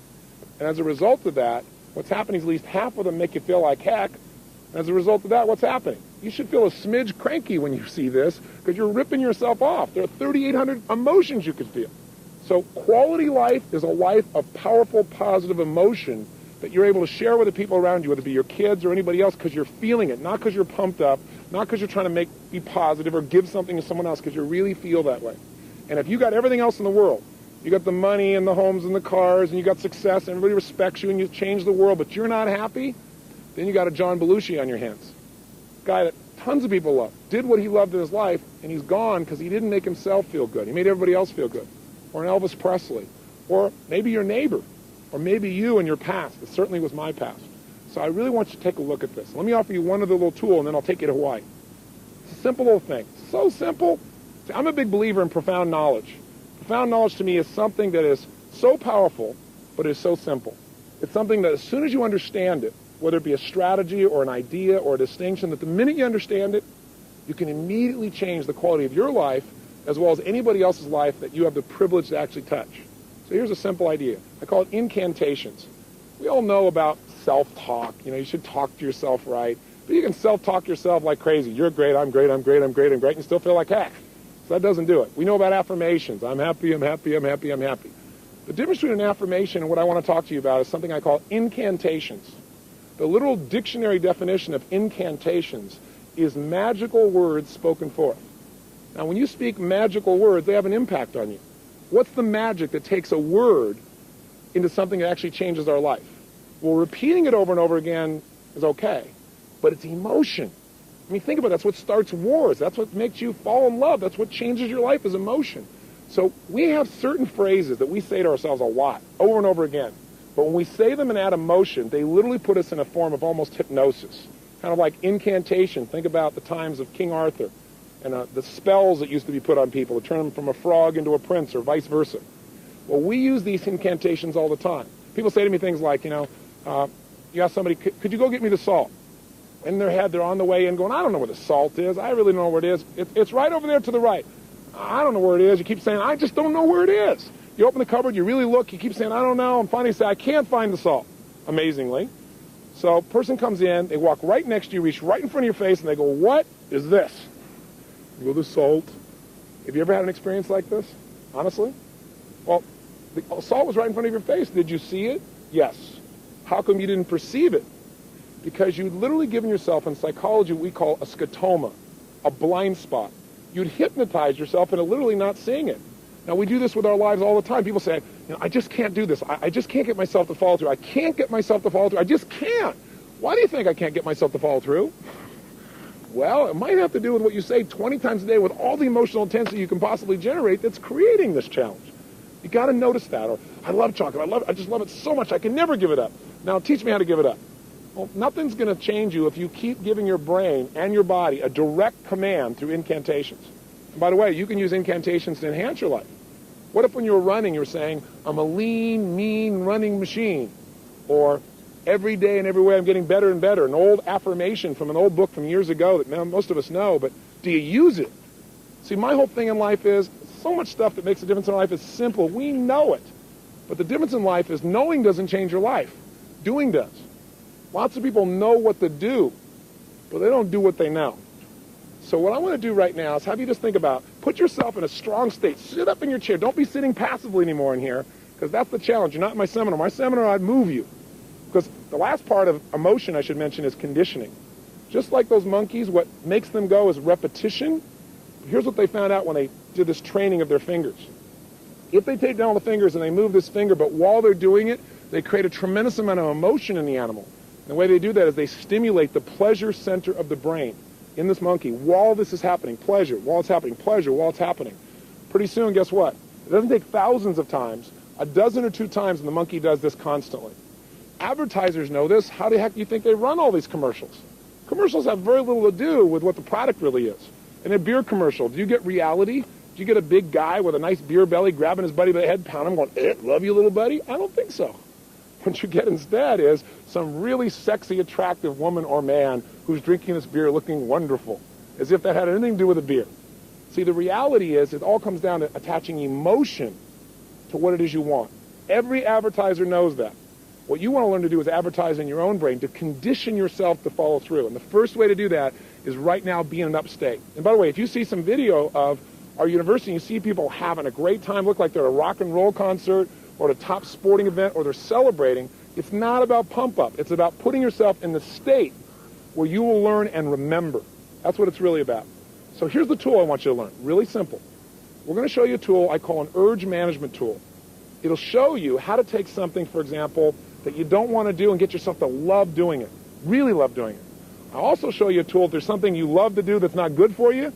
B: And as a result of that, what's happening is at least half of them make you feel like heck. And as a result of that, what's happening? You should feel a smidge cranky when you see this because you're ripping yourself off. There are 3,800 emotions you could feel. So quality life is a life of powerful, positive emotion that you're able to share with the people around you, whether it be your kids or anybody else, because you're feeling it, not because you're pumped up, not because you're trying to be positive or give something to someone else, because you really feel that way. And if you got everything else in the world, you got the money and the homes and the cars, and you got success, and everybody respects you, and you change the world, but you're not happy, then you got a John Belushi on your hands. A guy that tons of people love, did what he loved in his life, and he's gone because he didn't make himself feel good. He made everybody else feel good. Or an Elvis Presley. Or maybe your neighbor. Or maybe you in your past. It certainly was my past. So I really want you to take a look at this. Let me offer you one other little tool, and then I'll take you to Hawaii. It's a simple little thing. So simple. See, I'm a big believer in profound knowledge. Profound knowledge to me is something that is so powerful, but is so simple. It's something that as soon as you understand it, whether it be a strategy or an idea or a distinction, that the minute you understand it, you can immediately change the quality of your life as well as anybody else's life that you have the privilege to actually touch. So here's a simple idea. I call it incantations. We all know about self-talk. You know, you should talk to yourself right. But you can self-talk yourself like crazy. You're great, I'm great, I'm great, I'm great, I'm great, and you still feel like heck. So that doesn't do it. We know about affirmations. I'm happy, I'm happy, I'm happy, I'm happy. The difference between an affirmation and what I want to talk to you about is something I call incantations. The literal dictionary definition of incantations is magical words spoken forth. Now, when you speak magical words, they have an impact on you. What's the magic that takes a word into something that actually changes our life? Well, repeating it over and over again is okay, but it's emotion. I mean, think about it. That's what starts wars. That's what makes you fall in love. That's what changes your life is emotion. So we have certain phrases that we say to ourselves a lot, over and over again. But when we say them and add emotion, they literally put us in a form of almost hypnosis. Kind of like incantation. Think about the times of King Arthur and the spells that used to be put on people to turn them from a frog into a prince or vice versa. Well, we use these incantations all the time. People say to me things like, you ask somebody, could you go get me the salt? In their head, they're on the way in going, I don't know where the salt is. I really don't know where it is. It's right over there to the right. I don't know where it is. You keep saying, I just don't know where it is. You open the cupboard, you really look, you keep saying, I don't know, and finally you say, I can't find the salt, amazingly. So a person comes in, they walk right next to you, reach right in front of your face, and they go, what is this? You go, the salt. Have you ever had an experience like this, honestly? Well, the salt was right in front of your face. Did you see it? Yes. How come you didn't perceive it? Because you'd literally given yourself, in psychology, what we call a scotoma, a blind spot. You'd hypnotize yourself into literally not seeing it. Now, we do this with our lives all the time. People say, I just can't do this. I just can't get myself to follow through. I can't get myself to follow through. I just can't. Why do you think I can't get myself to follow through? Well, it might have to do with what you say 20 times a day with all the emotional intensity you can possibly generate that's creating this challenge. You got to notice that. Or, I love chocolate. I just love it so much. I can never give it up. Now, teach me how to give it up. Well, nothing's going to change you if you keep giving your brain and your body a direct command through incantations. And by the way, you can use incantations to enhance your life. What if when you're running, you're saying, I'm a lean, mean running machine? Or every day and every way I'm getting better and better. An old affirmation from an old book from years ago that now most of us know, but do you use it? See, my whole thing in life is so much stuff that makes a difference in life is simple. We know it. But the difference in life is knowing doesn't change your life. Doing does. Lots of people know what to do, but they don't do what they know. So what I want to do right now is have you just think about, put yourself in a strong state. Sit up in your chair. Don't be sitting passively anymore in here, because that's the challenge. You're not in my seminar. My seminar, I'd move you. Because the last part of emotion, I should mention, is conditioning. Just like those monkeys, what makes them go is repetition. Here's what they found out when they did this training of their fingers. If they take down all the fingers and they move this finger, but while they're doing it, they create a tremendous amount of emotion in the animal. And the way they do that is they stimulate the pleasure center of the brain in this monkey while this is happening. Pleasure, while it's happening. Pleasure, while it's happening. Pretty soon, guess what? It doesn't take thousands of times. A dozen or two times, and the monkey does this constantly. Advertisers know this. How the heck do you think they run all these commercials? Commercials have very little to do with what the product really is. In a beer commercial, do you get reality? Do you get a big guy with a nice beer belly grabbing his buddy by the head, pounding him, going, love you, little buddy? I don't think so. What you get instead is some really sexy, attractive woman or man who's drinking this beer looking wonderful, as if that had anything to do with the beer. See, the reality is it all comes down to attaching emotion to what it is you want. Every advertiser knows that. What you want to learn to do is advertise in your own brain to condition yourself to follow through. And the first way to do that is right now be in an upstate. And by the way, if you see some video of our university, you see people having a great time, look like they're at a rock and roll concert or at a top sporting event, or they're celebrating, it's not about pump up. It's about putting yourself in the state where you will learn and remember. That's what it's really about. So here's the tool I want you to learn. Really simple. We're going to show you a tool I call an urge management tool. It'll show you how to take something, for example, that you don't want to do and get yourself to love doing it. Really love doing it. I'll also show you a tool if there's something you love to do that's not good for you,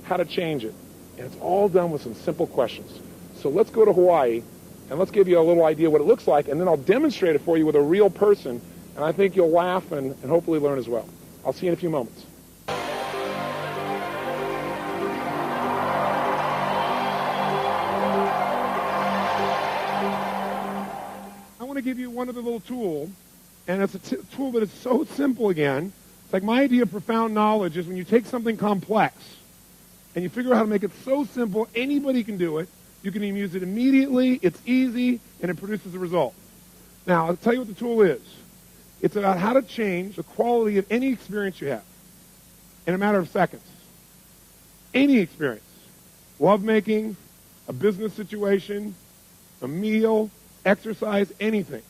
B: how to change it. And it's all done with some simple questions. So let's go to Hawaii, and let's give you a little idea what it looks like, and then I'll demonstrate it for you with a real person, and I think you'll laugh and hopefully learn as well. I'll see you in a few moments. I want to give you one other little tool, and it's a tool that is so simple again. It's like my idea of profound knowledge is when you take something complex and you figure out how to make it so simple, anybody can do it. You can even use it immediately, it's easy, and it produces a result. Now, I'll tell you what the tool is. It's about how to change the quality of any experience you have in a matter of seconds. Any experience. Lovemaking, a business situation, a meal, exercise, anything.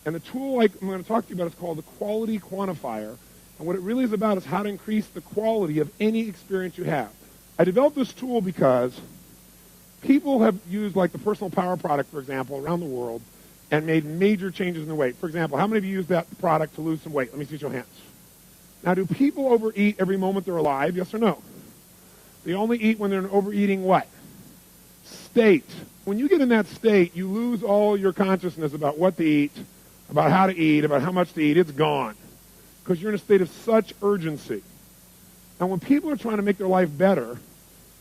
B: And the tool I'm going to talk to you about is called the quality quantifier. And what it really is about is how to increase the quality of any experience you have. I developed this tool because people have used like the personal power product, for example, around the world and made major changes in their weight. For example, how many of you use that product to lose some weight? Let me see your hands. Now, do people overeat every moment they're alive? Yes or no? They only eat when they're in overeating what? State. When you get in that state, you lose all your consciousness about what to eat, about how to eat, about how much to eat. It's gone because you're in a state of such urgency. And when people are trying to make their life better,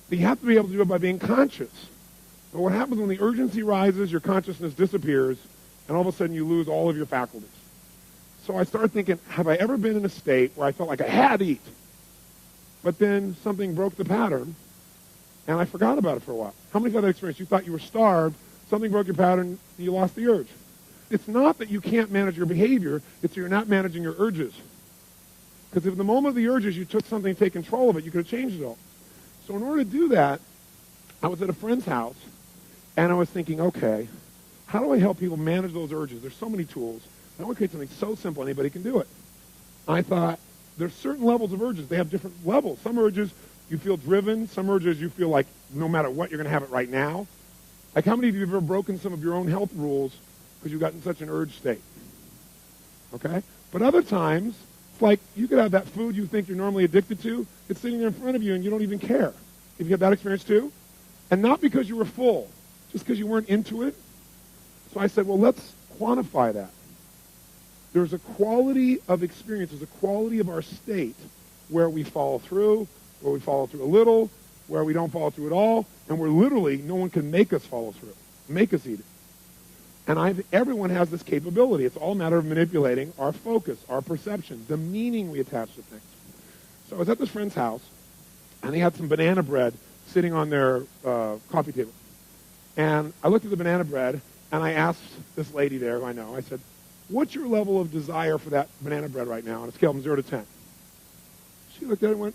B: they have to be able to do it by being conscious. But what happens when the urgency rises, your consciousness disappears, and all of a sudden you lose all of your faculties. So I started thinking, have I ever been in a state where I felt like I had to eat, but then something broke the pattern, and I forgot about it for a while? How many of you had that experience? You thought you were starved, something broke your pattern, and you lost the urge. It's not that you can't manage your behavior, it's that you're not managing your urges. Because if in the moment of the urges you took something to take control of it, you could have changed it all. So in order to do that, I was at a friend's house, and I was thinking, okay, how do I help people manage those urges? There's so many tools. I want to create something so simple anybody can do it. I thought, there's certain levels of urges. They have different levels. Some urges, you feel driven. Some urges, you feel like no matter what, you're going to have it right now. Like how many of you have ever broken some of your own health rules because you got in such an urge state? Okay? But other times, it's like you could have that food you think you're normally addicted to. It's sitting there in front of you, and you don't even care. Have you had that experience too? And not because you were full, just because you weren't into it. So I said, well, let's quantify that. There's a quality of experience, there's a quality of our state where we follow through, where we follow through a little, where we don't follow through at all, and where literally no one can make us follow through, make us eat it. And everyone has this capability. It's all a matter of manipulating our focus, our perception, the meaning we attach to things. So I was at this friend's house, and they had some banana bread sitting on their coffee table. And I looked at the banana bread, and I asked this lady there who I know, I said, what's your level of desire for that banana bread right now on a scale from 0 to 10? She looked at it and went,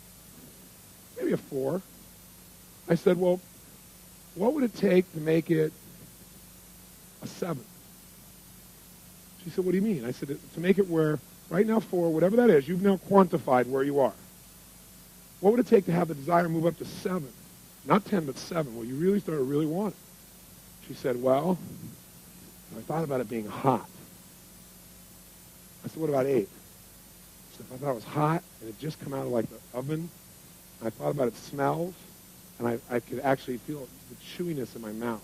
B: maybe a 4. I said, well, what would it take to make it a 7? She said, what do you mean? I said, to make it where, right now 4, whatever that is, you've now quantified where you are. What would it take to have the desire move up to 7? Not 10, but 7, where you really start to really want it. She said, well, I thought about it being hot. I said, what about 8? She said, I thought it was hot, and it just come out of like the oven. I thought about it smells, and I could actually feel the chewiness in my mouth.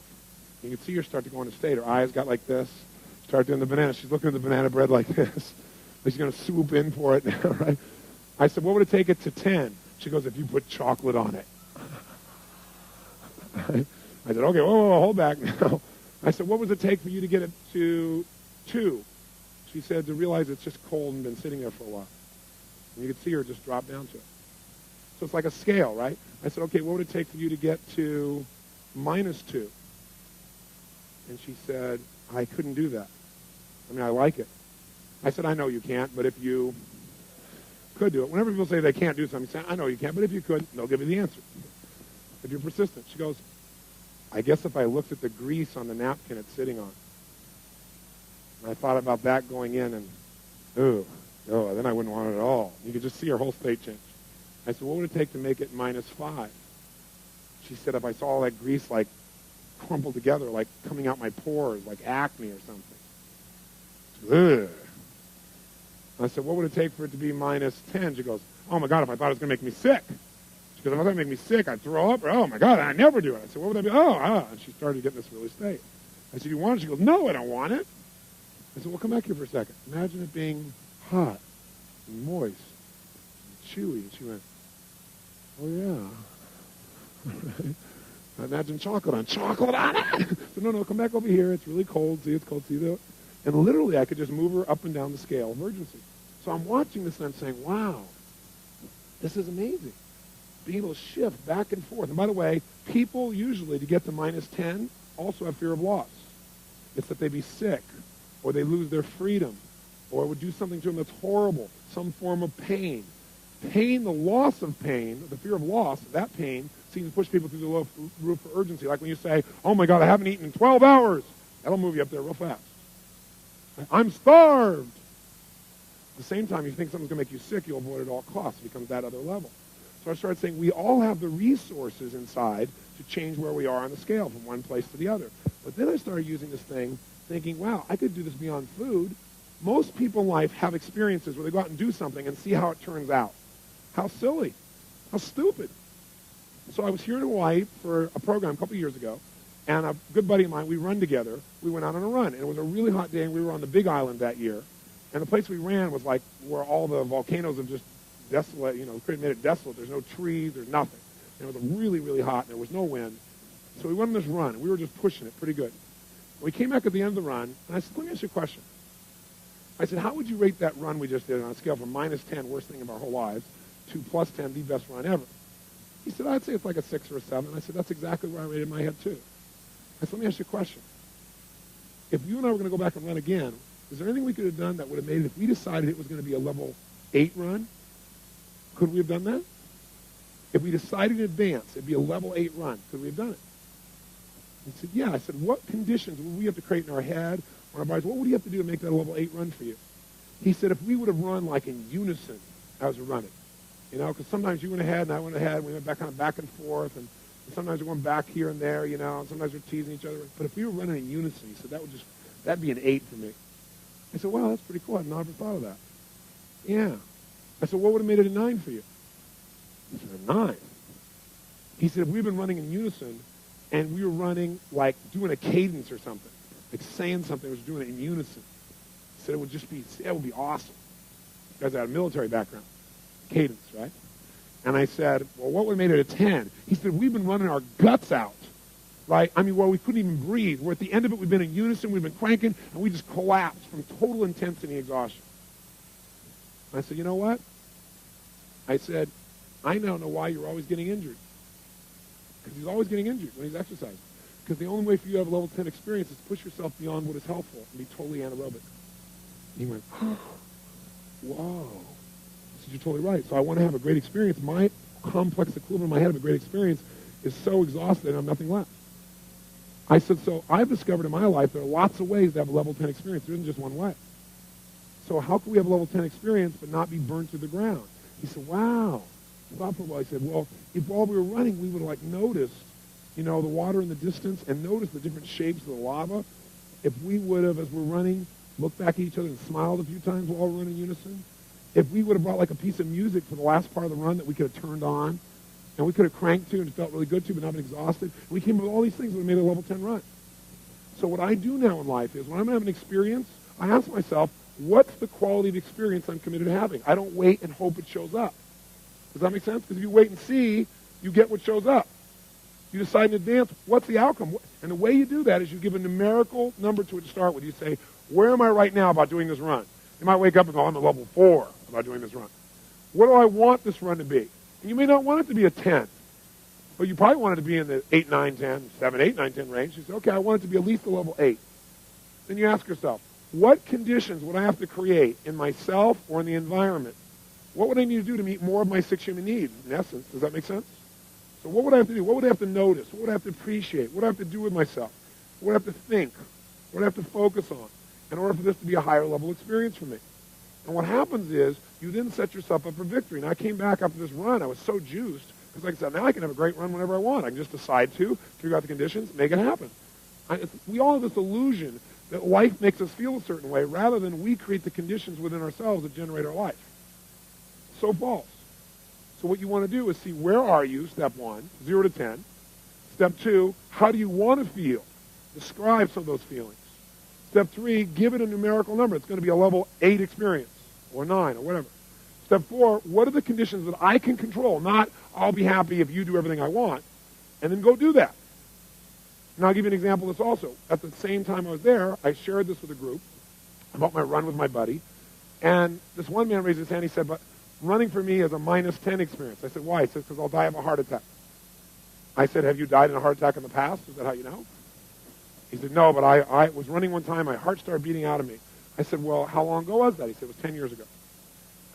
B: You can see her start to go into state. Her eyes got like this. Start doing the banana. She's looking at the banana bread like this. Like she's going to swoop in for it now, right? I said, what would it take it to 10? She goes, if you put chocolate on it. I said, okay, whoa, hold back now. I said, what would it take for you to get it to 2? She said, to realize it's just cold and been sitting there for a while. And you could see her just drop down to it. So it's like a scale, right? I said, okay, what would it take for you to get to -2? And she said, I couldn't do that. I mean, I like it. I said, I know you can't, but if you could do it. Whenever people say they can't do something, say, I know you can't, but if you could, they'll give you the answer. If you're persistent. She goes, I guess if I looked at the grease on the napkin it's sitting on. And I thought about that going in and, then I wouldn't want it at all. You could just see her whole state change. I said, what would it take to make it -5? She said, if I saw all that grease like crumpled together, like coming out my pores, like acne or something. Ugh. I said, what would it take for it to be -10? She goes, oh my God, if I thought it was going to make me sick. She goes, if I thought it would make me sick, I'd throw up. Or, oh my God, I never do it. I said, what would that be? And she started getting this really state. I said, you want it? She goes, no, I don't want it. I said, well, come back here for a second. Imagine it being hot and moist and chewy. And she went, oh yeah. I imagine chocolate on it. So no, come back over here. It's really cold. See, it's cold. See that? And literally, I could just move her up and down the scale of urgency. So I'm watching this and I'm saying, wow, this is amazing. Being able to shift back and forth. And by the way, people usually, to get to -10, also have fear of loss. It's that they be sick, or they lose their freedom, or it would do something to them that's horrible, some form of pain. Pain, the loss of pain, the fear of loss, that pain, seems to push people through the roof for urgency. Like when you say, oh my God, I haven't eaten in 12 hours. That'll move you up there real fast. I'm starved. At the same time, you think something's going to make you sick, you'll avoid it at all costs. It becomes that other level. So I started saying we all have the resources inside to change where we are on the scale from one place to the other. But then I started using this thing, thinking, wow, I could do this beyond food. Most people in life have experiences where they go out and do something and see how it turns out. How silly. How stupid. So I was here in Hawaii for a program a couple years ago, and a good buddy of mine, we run together. We went out on a run, and it was a really hot day, and we were on the Big Island that year. And the place we ran was like where all the volcanoes have just desolate, made it desolate. There's no trees, there's nothing. And it was really, really hot, and there was no wind. So we went on this run, and we were just pushing it pretty good. We came back at the end of the run, and I said, let me ask you a question. I said, how would you rate that run we just did on a scale from -10, worst thing of our whole lives, to +10, the best run ever? He said, I'd say it's like a 6 or a 7. I said, that's exactly where I rated my head, too. I said, let me ask you a question. If you and I were going to go back and run again, is there anything we could have done that would have made it, if we decided it was going to be a level 8 run, could we have done that? If we decided in advance it'd be a level 8 run, could we have done it? He said, yeah. I said, what conditions would we have to create in our head, or our bodies? What would you have to do to make that a level 8 run for you? He said, if we would have run like in unison as we run it, because sometimes you went ahead and I went ahead, and we went back and forth, and sometimes we're going back here and there, and sometimes we're teasing each other. But if we were running in unison, he said, that'd be an 8 for me. I said, wow, that's pretty cool. I've never thought of that. Yeah. I said, what would have made it a 9 for you? He said, a 9. He said, if we'd been running in unison and we were running like doing a cadence or something, like saying something, was doing it in unison, he said, it would be awesome. You guys had a military background. Cadence, right? And I said, well, what would have made it a 10? He said, we've been running our guts out, right? I mean, we couldn't even breathe. We're at the end of it. We've been in unison. We've been cranking, and we just collapsed from total intensity and exhaustion. I said, you know what? I said, I now know why you're always getting injured. Because he's always getting injured when he's exercising. Because the only way for you to have a level 10 experience is to push yourself beyond what is helpful and be totally anaerobic. And he went, whoa. I said, you're totally right. So I want to have a great experience. My complex equivalent in my head of a great experience is so exhausted I have nothing left. I said, so I've discovered in my life there are lots of ways to have a level 10 experience. There isn't just one way. So how can we have a level 10 experience but not be burned to the ground? He said, wow. I thought for a while. I said, well, if while we were running we would have noticed, the water in the distance and noticed the different shapes of the lava, if we would have, as we're running, looked back at each other and smiled a few times while we're running in unison, if we would have brought a piece of music for the last part of the run that we could have turned on, and we could have cranked to and it felt really good to, but not been exhausted, and we came up with all these things that would have made a level 10 run. So what I do now in life is when I'm having an experience, I ask myself, what's the quality of experience I'm committed to having? I don't wait and hope it shows up. Does that make sense? Because if you wait and see, you get what shows up. You decide in advance what's the outcome. And the way you do that is you give a numerical number to it to start with. You say, where am I right now about doing this run? You might wake up and go, I'm at level 4 about doing this run. What do I want this run to be? And you may not want it to be a 10. But you probably want it to be in the 8, 9, 10, 7, 8, 9, 10 range. You say, okay, I want it to be at least a level 8. Then you ask yourself, what conditions would I have to create in myself or in the environment? What would I need to do to meet more of my 6 human needs, in essence? Does that make sense? So what would I have to do? What would I have to notice? What would I have to appreciate? What would I have to do with myself? What would I have to think? What would I have to focus on in order for this to be a higher level experience for me? And what happens is you then set yourself up for victory. And I came back after this run. I was so juiced because, like I said, now I can have a great run whenever I want. I can just decide to, figure out the conditions, make it happen. We all have this illusion that life makes us feel a certain way rather than we create the conditions within ourselves that generate our life. So false. So what you want to do is see where are you, step 1, 0 to 10. Step 2, how do you want to feel? Describe some of those feelings. Step 3, give it a numerical number. It's going to be a level 8 experience or 9 or whatever. Step 4, what are the conditions that I can control? Not, I'll be happy if you do everything I want. And then go do that. And I'll give you an example of this also. At the same time I was there, I shared this with a group about my run with my buddy. And this one man raised his hand. He said, but running for me is a -10 experience. I said, why? He said, because I'll die of a heart attack. I said, have you died in a heart attack in the past? Is that how you know? He said, no, but I was running one time. My heart started beating out of me. I said, well, how long ago was that? He said, it was 10 years ago.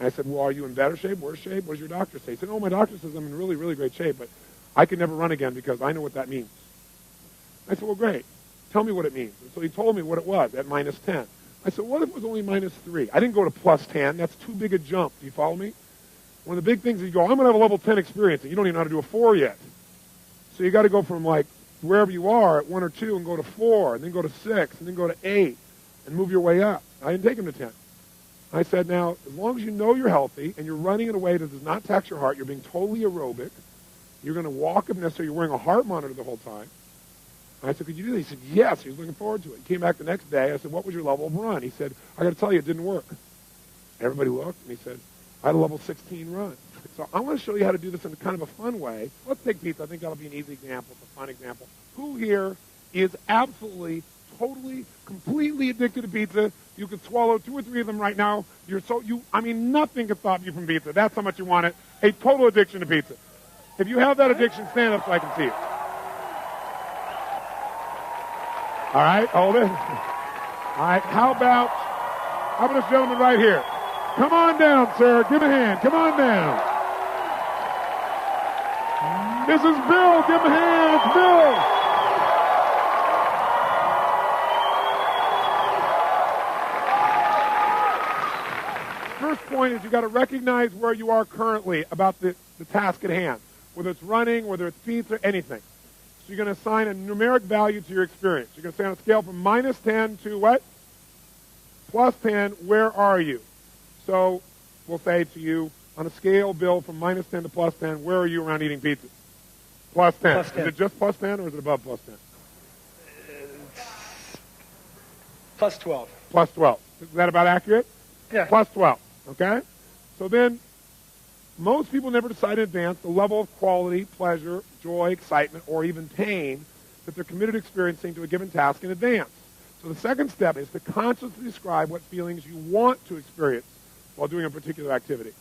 B: I said, well, are you in better shape, worse shape? What does your doctor say? He said, oh, my doctor says I'm in really, really great shape, but I can never run again because I know what that means. I said, well, great. Tell me what it means. And so he told me what it was at -10. I said, what if it was only -3? I didn't go to +10. That's too big a jump. Do you follow me? One of the big things is you go, I'm going to have a level 10 experience, and you don't even know how to do a 4 yet. So you got to go from, like, wherever you are at 1 or 2 and go to 4, and then go to 6, and then go to 8, and move your way up. I didn't take him to 10. I said, now, as long as you know you're healthy and you're running in a way that does not tax your heart, you're being totally aerobic, you're going to walk if necessary, you're wearing a heart monitor the whole time. I said, could you do that? He said, yes. He was looking forward to it. He came back the next day. I said, what was your level of run? He said, I got to tell you, it didn't work. Everybody looked, and he said, I had a level 16 run. So I want to show you how to do this in kind of a fun way. Let's take pizza. I think that'll be an easy example. It's a fun example. Who here is absolutely, totally, completely addicted to pizza? You could swallow 2 or 3 of them right now. Nothing can stop you from pizza. That's how much you want it. A total addiction to pizza. If you have that addiction, stand up so I can see it. All right, hold it. All right, how about this gentleman right here? Come on down, sir. Give him a hand. Come on down. This is Bill. Give him a hand. It's Bill. First point is you got to recognize where you are currently about the task at hand, whether it's running, whether it's pizza, anything. So you're going to assign a numeric value to your experience. You're going to say on a scale from -10 to what? +10, where are you? So we'll say to you, on a scale, Bill, from -10 to +10, where are you around eating pizza? +10. Is it just +10 or is it above +10?
G: +12.
B: +12. Is that about accurate?
G: Yeah.
B: +12. Okay? So then, most people never decide in advance the level of quality, pleasure, joy, excitement, or even pain that they're committed to experiencing to a given task in advance. So the second step is to consciously describe what feelings you want to experience while doing a particular activity.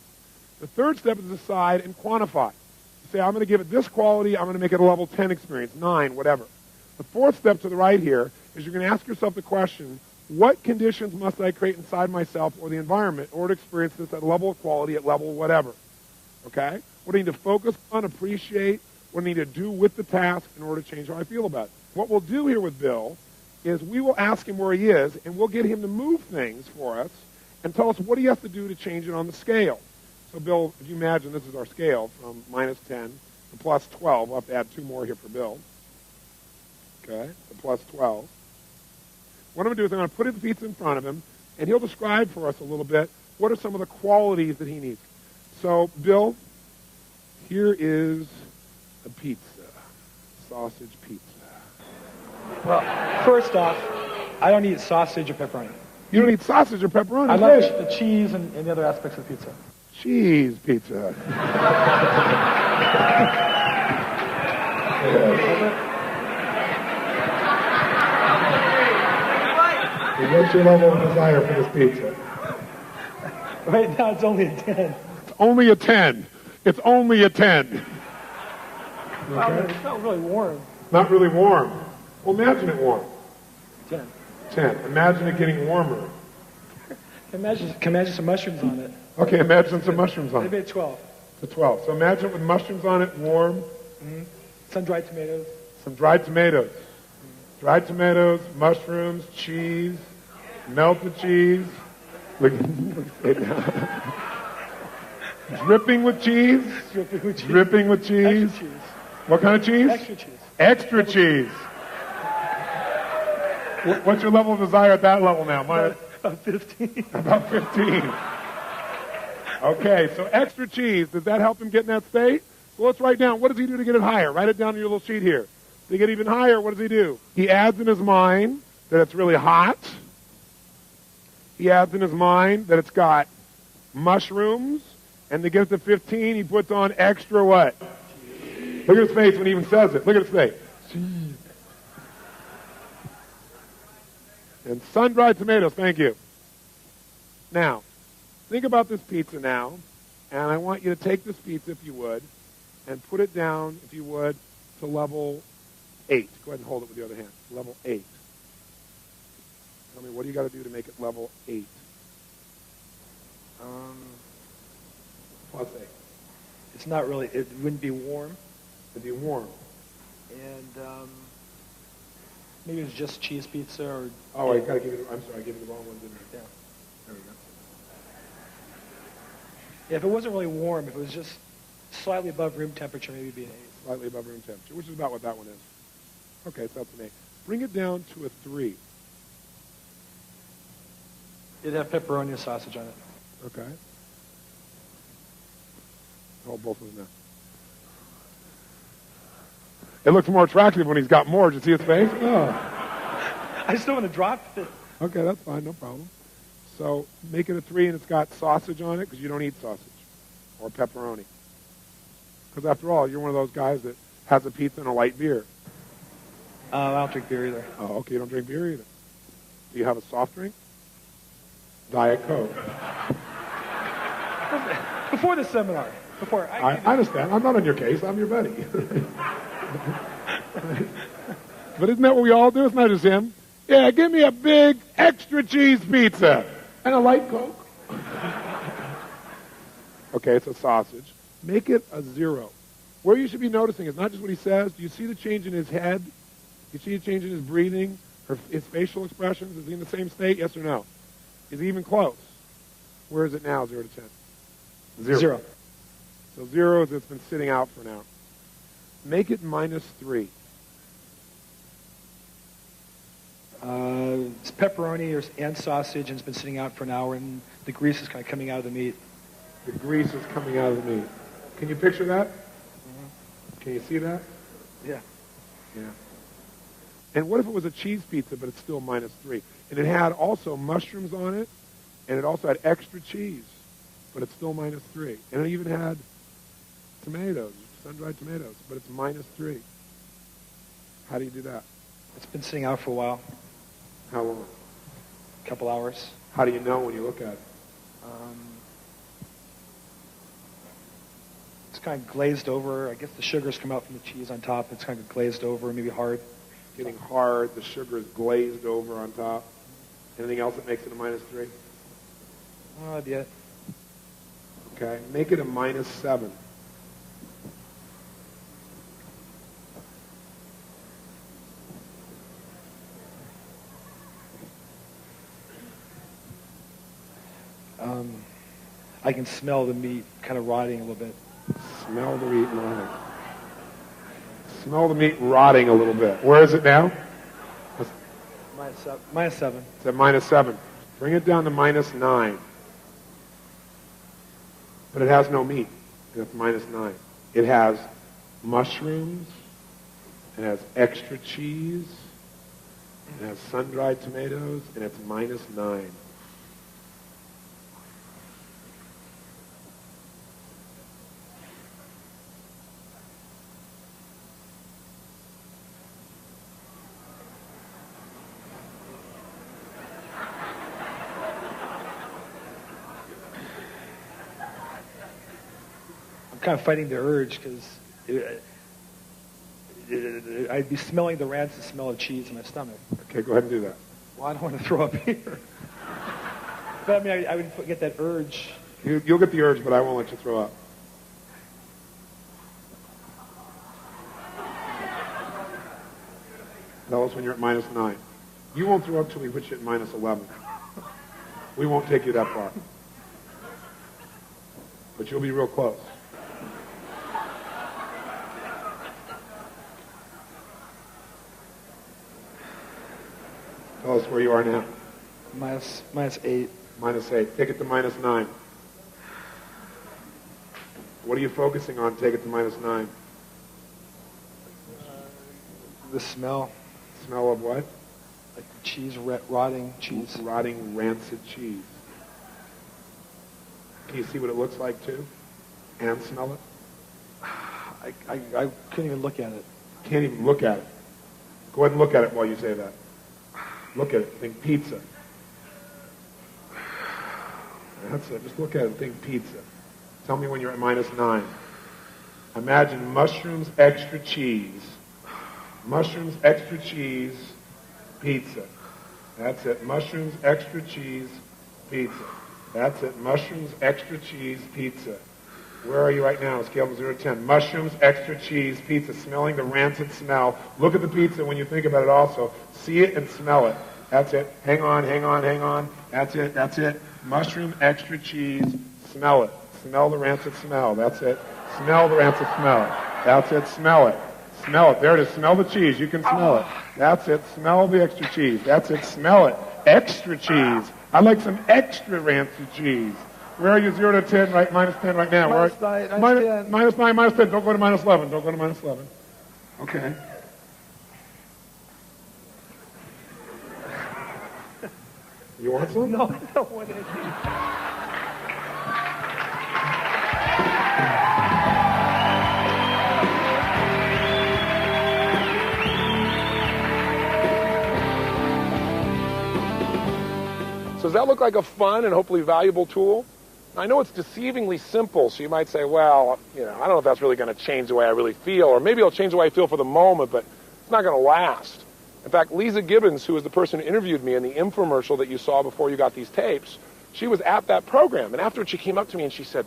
B: The third step is to decide and quantify. You say, I'm going to give it this quality, I'm going to make it a level 10 experience, 9, whatever. The fourth step to the right here is you're going to ask yourself the question, what conditions must I create inside myself or the environment in order to experience this at a level of quality, at level whatever? Okay? What do I need to focus on, appreciate, what do I need to do with the task in order to change how I feel about it? What we'll do here with Bill is we will ask him where he is, and we'll get him to move things for us and tell us what he has to do to change it on the scale. So, Bill, if you imagine this is our scale from -10 to +12. We'll have to add 2 more here for Bill. Okay, so +12. What I'm going to do is I'm going to put the pizza in front of him, and he'll describe for us a little bit what are some of the qualities that he needs. So, Bill, here is a pizza, sausage pizza.
G: Well, first off, I don't eat sausage or pepperoni.
B: You don't eat sausage or pepperoni?
G: I love the cheese and the other aspects of pizza.
B: Cheese pizza. What's your level of desire for this pizza?
G: Right now, it's only a 10.
B: It's only a 10. It's only a 10.
G: Okay. It's not really warm.
B: Not really warm. Well, imagine it warm.
G: 10.
B: 10. Imagine it getting warmer.
G: Imagine some mushrooms on it.
B: Okay, imagine some mushrooms on
G: Maybe
B: it.
G: a 12.
B: It's a 12. So imagine it with mushrooms on it, warm.
G: Mm-hmm. Some dried tomatoes.
B: Some dried tomatoes. Dried tomatoes, mushrooms, cheese, melted cheese. Look, dripping with cheese.
G: Dripping with cheese.
B: Dripping with cheese.
G: Extra cheese.
B: What kind of cheese?
G: Extra cheese.
B: Extra cheese. What's your level of desire at that level now?
G: About 15.
B: About 15. Okay, so extra cheese. Does that help him get in that state? So let's write down, what does he do to get it higher? Write it down on your little sheet here. To get even higher, what does he do? He adds in his mind that it's really hot. He adds in his mind that it's got mushrooms. And to get it to 15, he puts on extra what? Look at his face when he even says it. Look at his face. And sun-dried tomatoes, thank you. Now, think about this pizza now, and I want you to take this pizza, if you would, and put it down, if you would, to level 8. Go ahead and hold it with the other hand. Level 8. Tell me, what do you got to do to make it level 8?
G: Plus 8. It's not really, it wouldn't be warm.
B: It'd be warm.
G: And maybe it's just cheese pizza or...
B: Oh, I got to give you, I'm sorry, I gave you the wrong one, didn't I?
G: Yeah.
B: There we go.
G: Yeah, if it wasn't really warm, if it was just slightly above room temperature, maybe it'd be an 8.
B: Slightly above room temperature, which is about what that one is. Okay, so that's an 8. Bring it down to a 3.
G: It'd have pepperoni and sausage on it.
B: Okay. Hold both of them now. It looks more attractive when he's got more. Did you see his face? Oh.
G: I still want to drop it.
B: Okay, that's fine. No problem. So make it a 3, and it's got sausage on it because you don't eat sausage or pepperoni. Because after all, you're one of those guys that has a pizza and a light beer.
G: I don't drink beer either.
B: Oh, okay. You don't drink beer either. Do you have a soft drink? Diet Coke.
G: Before the seminar.
B: I understand. I'm not on your case. I'm your buddy. But isn't that what we all do? It's not just him. Yeah, give me a big extra cheese pizza and a light Coke. Okay, it's a sausage. Make it a 0. Where you should be noticing is not just what he says. Do you see the change in his head? Do you see the change in his breathing? His facial expressions? Is he in the same state? Yes or no? Is he even close? Where is it now, 0 to 10? 0. So 0 is it's been sitting out for now. Make it -3.
G: It's pepperoni and sausage, and it's been sitting out for an hour, and the grease is kind of coming out of the meat.
B: The grease is coming out of the meat. Can you picture that? Mm-hmm. Can you see that?
G: Yeah.
B: Yeah. And what if it was a cheese pizza, but it's still -3? And it had also mushrooms on it, and it also had extra cheese, but it's still -3. And it even had tomatoes, sun-dried tomatoes, but it's -3. How do you do that?
G: It's been sitting out for a while.
B: How long?
G: A couple hours.
B: How do you know when you look at it?
G: It's kind of glazed over. I guess the sugars come out from the cheese on top. It's kind of glazed over, maybe hard.
B: Getting hard. The sugar is glazed over on top. Anything else that makes it a -3?
G: Oh, that'd be it.
B: Okay. Make it a -7.
G: I can smell the meat kind of rotting a little bit.
B: Smell the meat rotting. Smell the meat rotting a little bit. Where is it now?
G: -7.
B: It's at -7. Bring it down to -9. But it has no meat. It's -9. It has mushrooms. It has extra cheese. It has sun-dried tomatoes. And it's -9.
G: kind of fighting the urge because I'd be smelling the rancid smell of cheese in my stomach.
B: Okay, go ahead and do that.
G: Well, I don't want to throw up here. But I mean, I would get that urge.
B: You'll get the urge, but I won't let you throw up. Tell us when you're at -9. You won't throw up till we put you at -11. We won't take you that far. But you'll be real close. Tell us where you are now.
G: -8.
B: -8. Take it to -9. What are you focusing on? Take it to -9.
G: The smell.
B: Smell of what?
G: Like the cheese, rotting cheese.
B: Rotting, rancid cheese. Can you see what it looks like, too? And smell it?
G: I couldn't even look at it.
B: Can't even look at it. Go ahead and look at it while you say that. Look at it. Think pizza. That's it. Just look at it and think pizza. Tell me when you're at -9. Imagine mushrooms, extra cheese. Mushrooms, extra cheese, pizza. That's it. Mushrooms, extra cheese, pizza. That's it. Mushrooms, extra cheese, pizza. Where are you right now? Scale from 0 to 10. Mushrooms, extra cheese, pizza. Smelling the rancid smell. Look at the pizza when you think about it also. See it and smell it. That's it. Hang on, hang on, hang on. That's it, that's it. Mushroom, extra cheese, smell it. Smell the rancid smell. That's it. Smell the rancid smell. That's it. Smell it. Smell it. There it is. Smell the cheese. You can smell it. That's it. Smell the extra cheese. That's it. Smell it. Extra cheese. I'd like some extra rancid cheese. Where are you? 0 to 10, right? -10 right now.
G: -9,
B: -9, -10. Don't go to -11. Don't go to -11. Okay. You want some?
G: No, I don't want it.
B: So does that look like a fun and hopefully valuable tool? I know it's deceivingly simple, so you might say, well, I don't know if that's really going to change the way I really feel, or maybe it'll change the way I feel for the moment, but it's not going to last. In fact, Lisa Gibbons, who was the person who interviewed me in the infomercial that you saw before you got these tapes, she was at that program, and afterwards she came up to me and she said,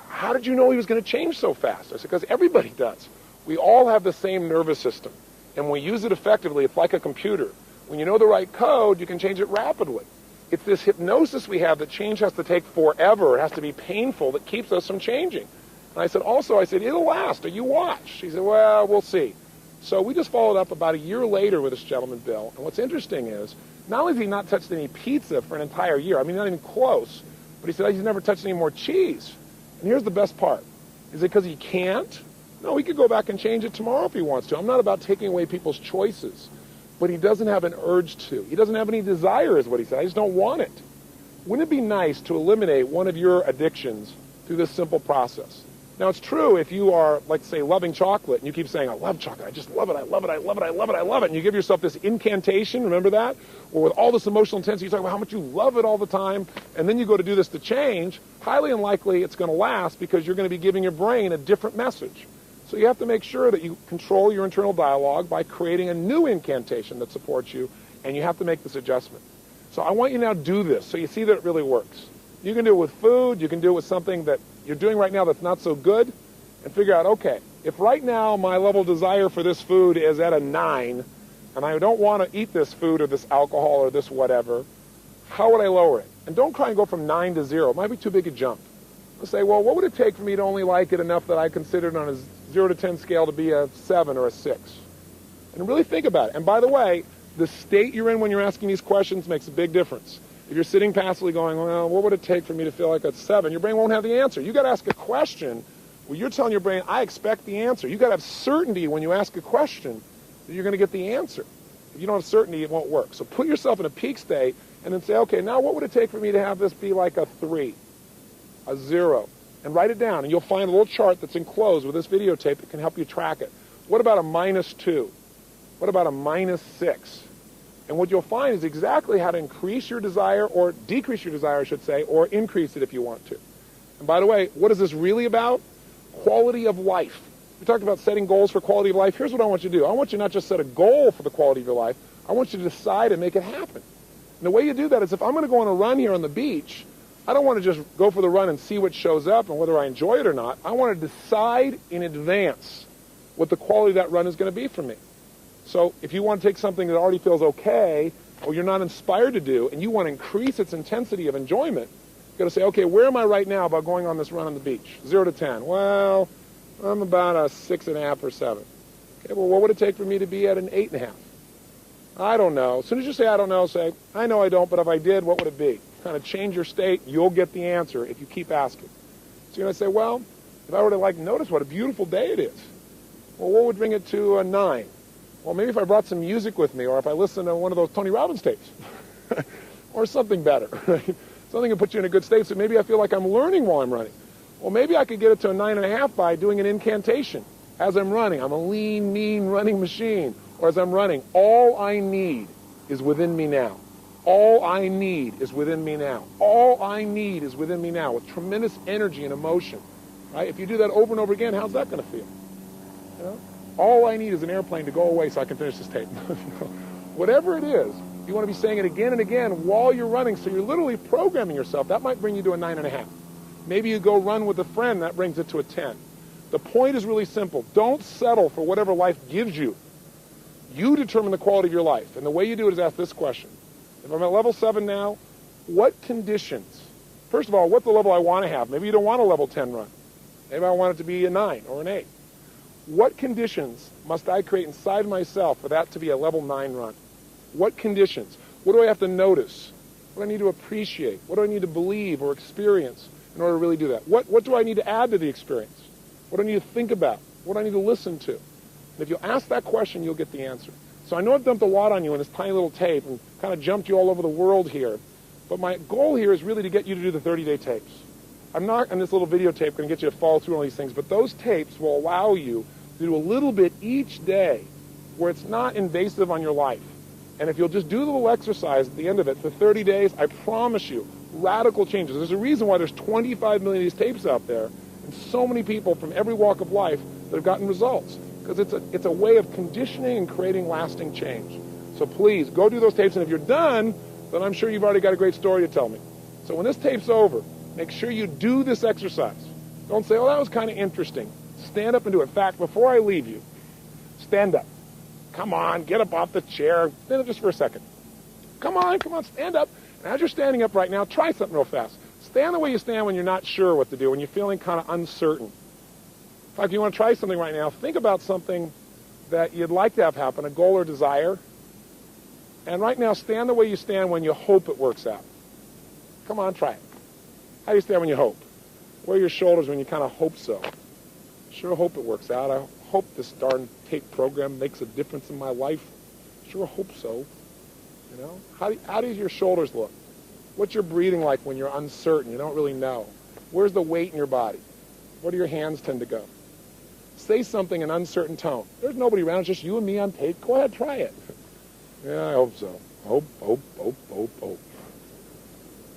B: how did you know he was going to change so fast? I said, because everybody does. We all have the same nervous system, and when we use it effectively, it's like a computer. When you know the right code, you can change it rapidly. It's this hypnosis we have that change has to take forever. It has to be painful that keeps us from changing. And I said, it'll last, or you watch. She said, well, we'll see. So we just followed up about a year later with this gentleman, Bill. And what's interesting is, not only has he not touched any pizza for an entire year, I mean, not even close, but he said he's never touched any more cheese. And here's the best part. Is it because he can't? No, he could go back and change it tomorrow if he wants to. I'm not about taking away people's choices. But he doesn't have an urge to. He doesn't have any desire, is what he said. I just don't want it. Wouldn't it be nice to eliminate one of your addictions through this simple process? Now, it's true if you are, like, say, loving chocolate, and you keep saying, I love chocolate, I just love it, I love it, I love it, I love it, I love it, and you give yourself this incantation, remember that? Or with all this emotional intensity, you talk about how much you love it all the time, and then you go to do this to change, highly unlikely it's going to last because you're going to be giving your brain a different message. So you have to make sure that you control your internal dialogue by creating a new incantation that supports you, and you have to make this adjustment. So I want you now to do this so you see that it really works. You can do it with food, you can do it with something that you're doing right now that's not so good, and figure out, okay, if right now my level of desire for this food is at a 9, and I don't want to eat this food or this alcohol or this whatever, how would I lower it? And don't try and go from 9 to 0. It might be too big a jump. Let's say, well, what would it take for me to only like it enough that I consider it on a 0 to 10 scale to be a 7 or a 6? And really think about it. And by the way, the state you're in when you're asking these questions makes a big difference. If you're sitting passively going, well, what would it take for me to feel like a 7? Your brain won't have the answer. You've got to ask a question where you're telling your brain, I expect the answer. You've got to have certainty when you ask a question that you're going to get the answer. If you don't have certainty, it won't work. So put yourself in a peak state and then say, okay, now what would it take for me to have this be like a 3? A 0, and write it down, and you'll find a little chart that's enclosed with this videotape that can help you track it. What about a -2? What about a -6? And what you'll find is exactly how to increase your desire, or decrease your desire, I should say, or increase it if you want to. And by the way, what is this really about? quality of life. We talked about setting goals for quality of life. Here's what I want you to do. I want you not just set a goal for the quality of your life. I want you to decide and make it happen. And the way you do that is if I'm going to go on a run here on the beach, I don't want to just go for the run and see what shows up and whether I enjoy it or not. I want to decide in advance what the quality of that run is going to be for me. So if you want to take something that already feels okay or you're not inspired to do and you want to increase its intensity of enjoyment, you've got to say, okay, where am I right now about going on this run on the beach? 0 to 10. Well, I'm about a 6.5 or 7. Okay, well, what would it take for me to be at an 8.5? I don't know. As soon as you say I don't know, say, I know I don't, but if I did, what would it be? Kind of change your state, you'll get the answer if you keep asking. So you're going to say, well, if I were to notice what a beautiful day it is, well, what would bring it to a 9? Well, maybe if I brought some music with me, or if I listened to one of those Tony Robbins tapes, or something better, right? Something that puts you in a good state, so maybe I feel like I'm learning while I'm running. Well, maybe I could get it to a 9.5 by doing an incantation as I'm running. I'm a lean, mean running machine. Or as I'm running, all I need is within me now. All I need is within me now. All I need is within me now, with tremendous energy and emotion. Right? If you do that over and over again, how's that going to feel? You know? All I need is an airplane to go away so I can finish this tape. Whatever it is, you want to be saying it again and again while you're running, so you're literally programming yourself. That might bring you to a 9.5. Maybe you go run with a friend, that brings it to a 10. The point is really simple. Don't settle for whatever life gives you. You determine the quality of your life. And the way you do it is ask this question. If I'm at level 7 now, what conditions? First of all, what's the level I want to have? Maybe you don't want a level 10 run. Maybe I want it to be a 9 or an 8. What conditions must I create inside myself for that to be a level 9 run? What conditions? What do I have to notice? What do I need to appreciate? What do I need to believe or experience in order to really do that? What do I need to add to the experience? What do I need to think about? What do I need to listen to? And if you ask that question, you'll get the answer. So I know I've dumped a lot on you in this tiny little tape and kind of jumped you all over the world here. But my goal here is really to get you to do the 30-day tapes. I'm not, on this little video tape, going to get you to follow through all these things, but those tapes will allow you to do a little bit each day where it's not invasive on your life. And if you'll just do the little exercise at the end of it for 30 days, I promise you, radical changes. There's a reason why there's 25 million of these tapes out there and so many people from every walk of life that have gotten results. Because it's a way of conditioning and creating lasting change. So please, go do those tapes, and if you're done, then I'm sure you've already got a great story to tell me. So when this tape's over, make sure you do this exercise. Don't say, oh, that was kind of interesting. Stand up and do it. In fact, before I leave you, stand up. Come on, get up off the chair. Stand up just for a second. Come on, stand up. And as you're standing up right now, try something real fast. Stand the way you stand when you're not sure what to do, when you're feeling kind of uncertain. In fact, if you want to try something right now, think about something that you'd like to have happen, a goal or desire. And right now, stand the way you stand when you hope it works out. Come on, try it. How do you stand when you hope? Where are your shoulders when you kind of hope so? Sure hope it works out. I hope this darn tape program makes a difference in my life. Sure hope so. You know, how do your shoulders look? What's your breathing like when you're uncertain? You don't really know. Where's the weight in your body? Where do your hands tend to go? Say something in an uncertain tone. There's nobody around, it's just you and me on tape. Go ahead, try it. Yeah, I hope so. Hope.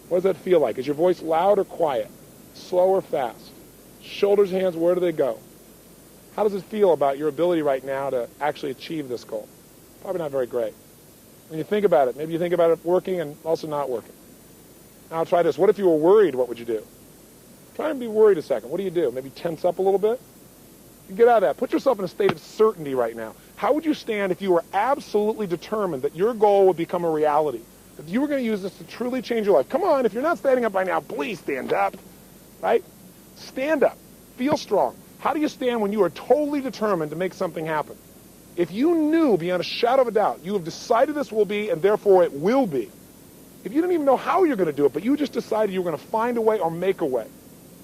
B: What does that feel like? Is your voice loud or quiet? Slow or fast? Shoulders, hands, where do they go? How does it feel about your ability right now to actually achieve this goal? Probably not very great. When you think about it, maybe you think about it working and also not working. Now I'll try this. What if you were worried? What would you do? Try and be worried a second. What do you do? Maybe tense up a little bit? You get out of that. Put yourself in a state of certainty right now. How would you stand if you were absolutely determined that your goal would become a reality? If you were going to use this to truly change your life? Come on, if you're not standing up by now, please stand up. Right? Stand up. Feel strong. How do you stand when you are totally determined to make something happen? If you knew beyond a shadow of a doubt, you have decided this will be and therefore it will be. If you didn't even know how you're going to do it, but you just decided you were going to find a way or make a way.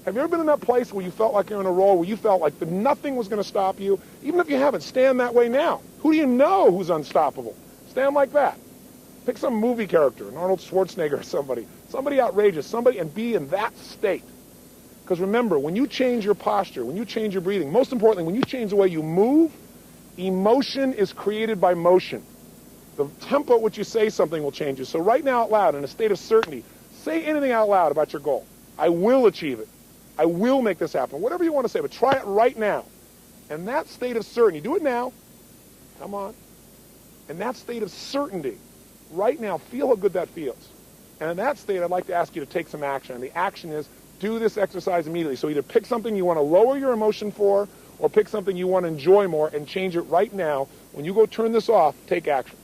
B: Have you ever been in that place where you felt like you're in a role, where you felt like nothing was going to stop you? Even if you haven't, stand that way now. Who do you know who's unstoppable? Stand like that. Pick some movie character, an Arnold Schwarzenegger or somebody outrageous, somebody, and be in that state. Because remember, when you change your posture, when you change your breathing, most importantly, when you change the way you move, emotion is created by motion. The tempo at which you say something will change you. So right now out loud, in a state of certainty, say anything out loud about your goal. I will achieve it. I will make this happen. Whatever you want to say, but try it right now. And that state of certainty, do it now. Come on. And that state of certainty, right now, feel how good that feels. And in that state, I'd like to ask you to take some action. And the action is do this exercise immediately. So either pick something you want to lower your emotion for, or pick something you want to enjoy more and change it right now. When you go turn this off, take action.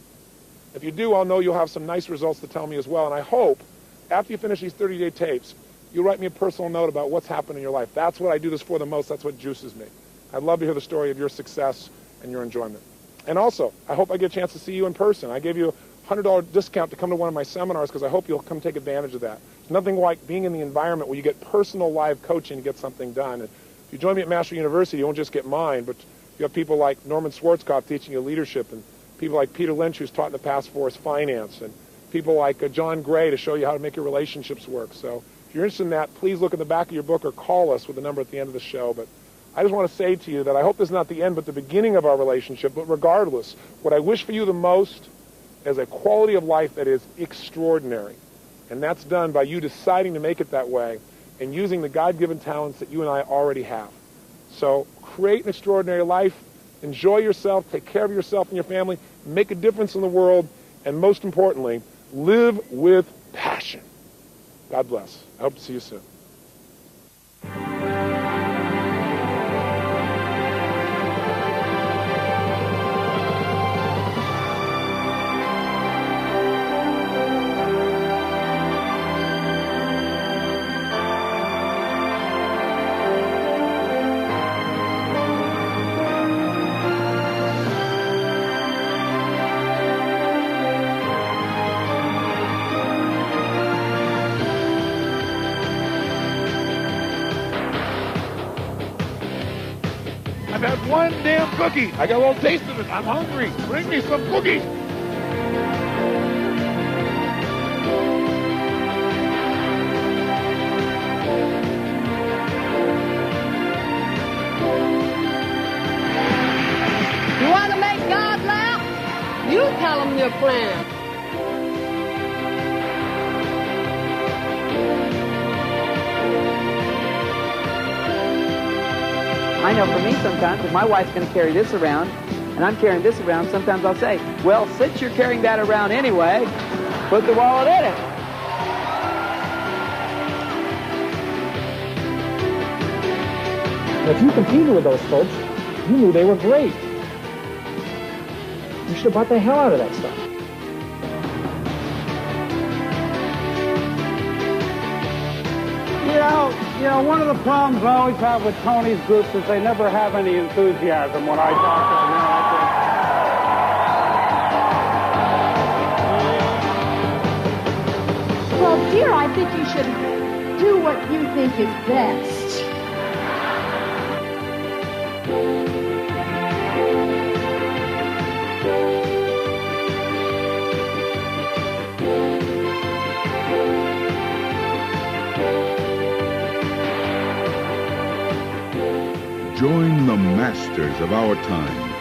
B: If you do, I'll know you'll have some nice results to tell me as well. And I hope, after you finish these 30-day tapes, you'll write me a personal note about what's happened in your life. That's what I do this for the most. That's what juices me. I'd love to hear the story of your success and your enjoyment. And also, I hope I get a chance to see you in person. I gave you a $100 discount to come to one of my seminars because I hope you'll come take advantage of that. There's nothing like being in the environment where you get personal live coaching to get something done. And if you join me at Master University, you won't just get mine, but you have people like Norman Schwarzkopf teaching you leadership, and people like Peter Lynch, who's taught in the past for us finance, and people like John Gray to show you how to make your relationships work. So if you're interested in that, please look at the back of your book or call us with the number at the end of the show. But I just want to say to you that I hope this is not the end but the beginning of our relationship. But regardless, what I wish for you the most is a quality of life that is extraordinary. And that's done by you deciding to make it that way and using the God-given talents that you and I already have. So create an extraordinary life, enjoy yourself, take care of yourself and your family, make a difference in the world, and most importantly, live with passion. God bless. I hope to see you soon. One damn cookie. I got a little taste of it. I'm hungry. Bring me some cookies.
H: You want to make God laugh? You tell him your plan.
I: I know for me sometimes, if my wife's going to carry this around, and I'm carrying this around, sometimes I'll say, well, since you're carrying that around anyway, put the wallet in it.
G: And if you competed with those folks, you knew they were great. You should have bought the hell out of that stuff.
J: You know, one of the problems I always have with Tony's groups is they never have any enthusiasm when I talk to them.
K: Well, dear, I think you should do what you think is best.
A: Join the masters of our time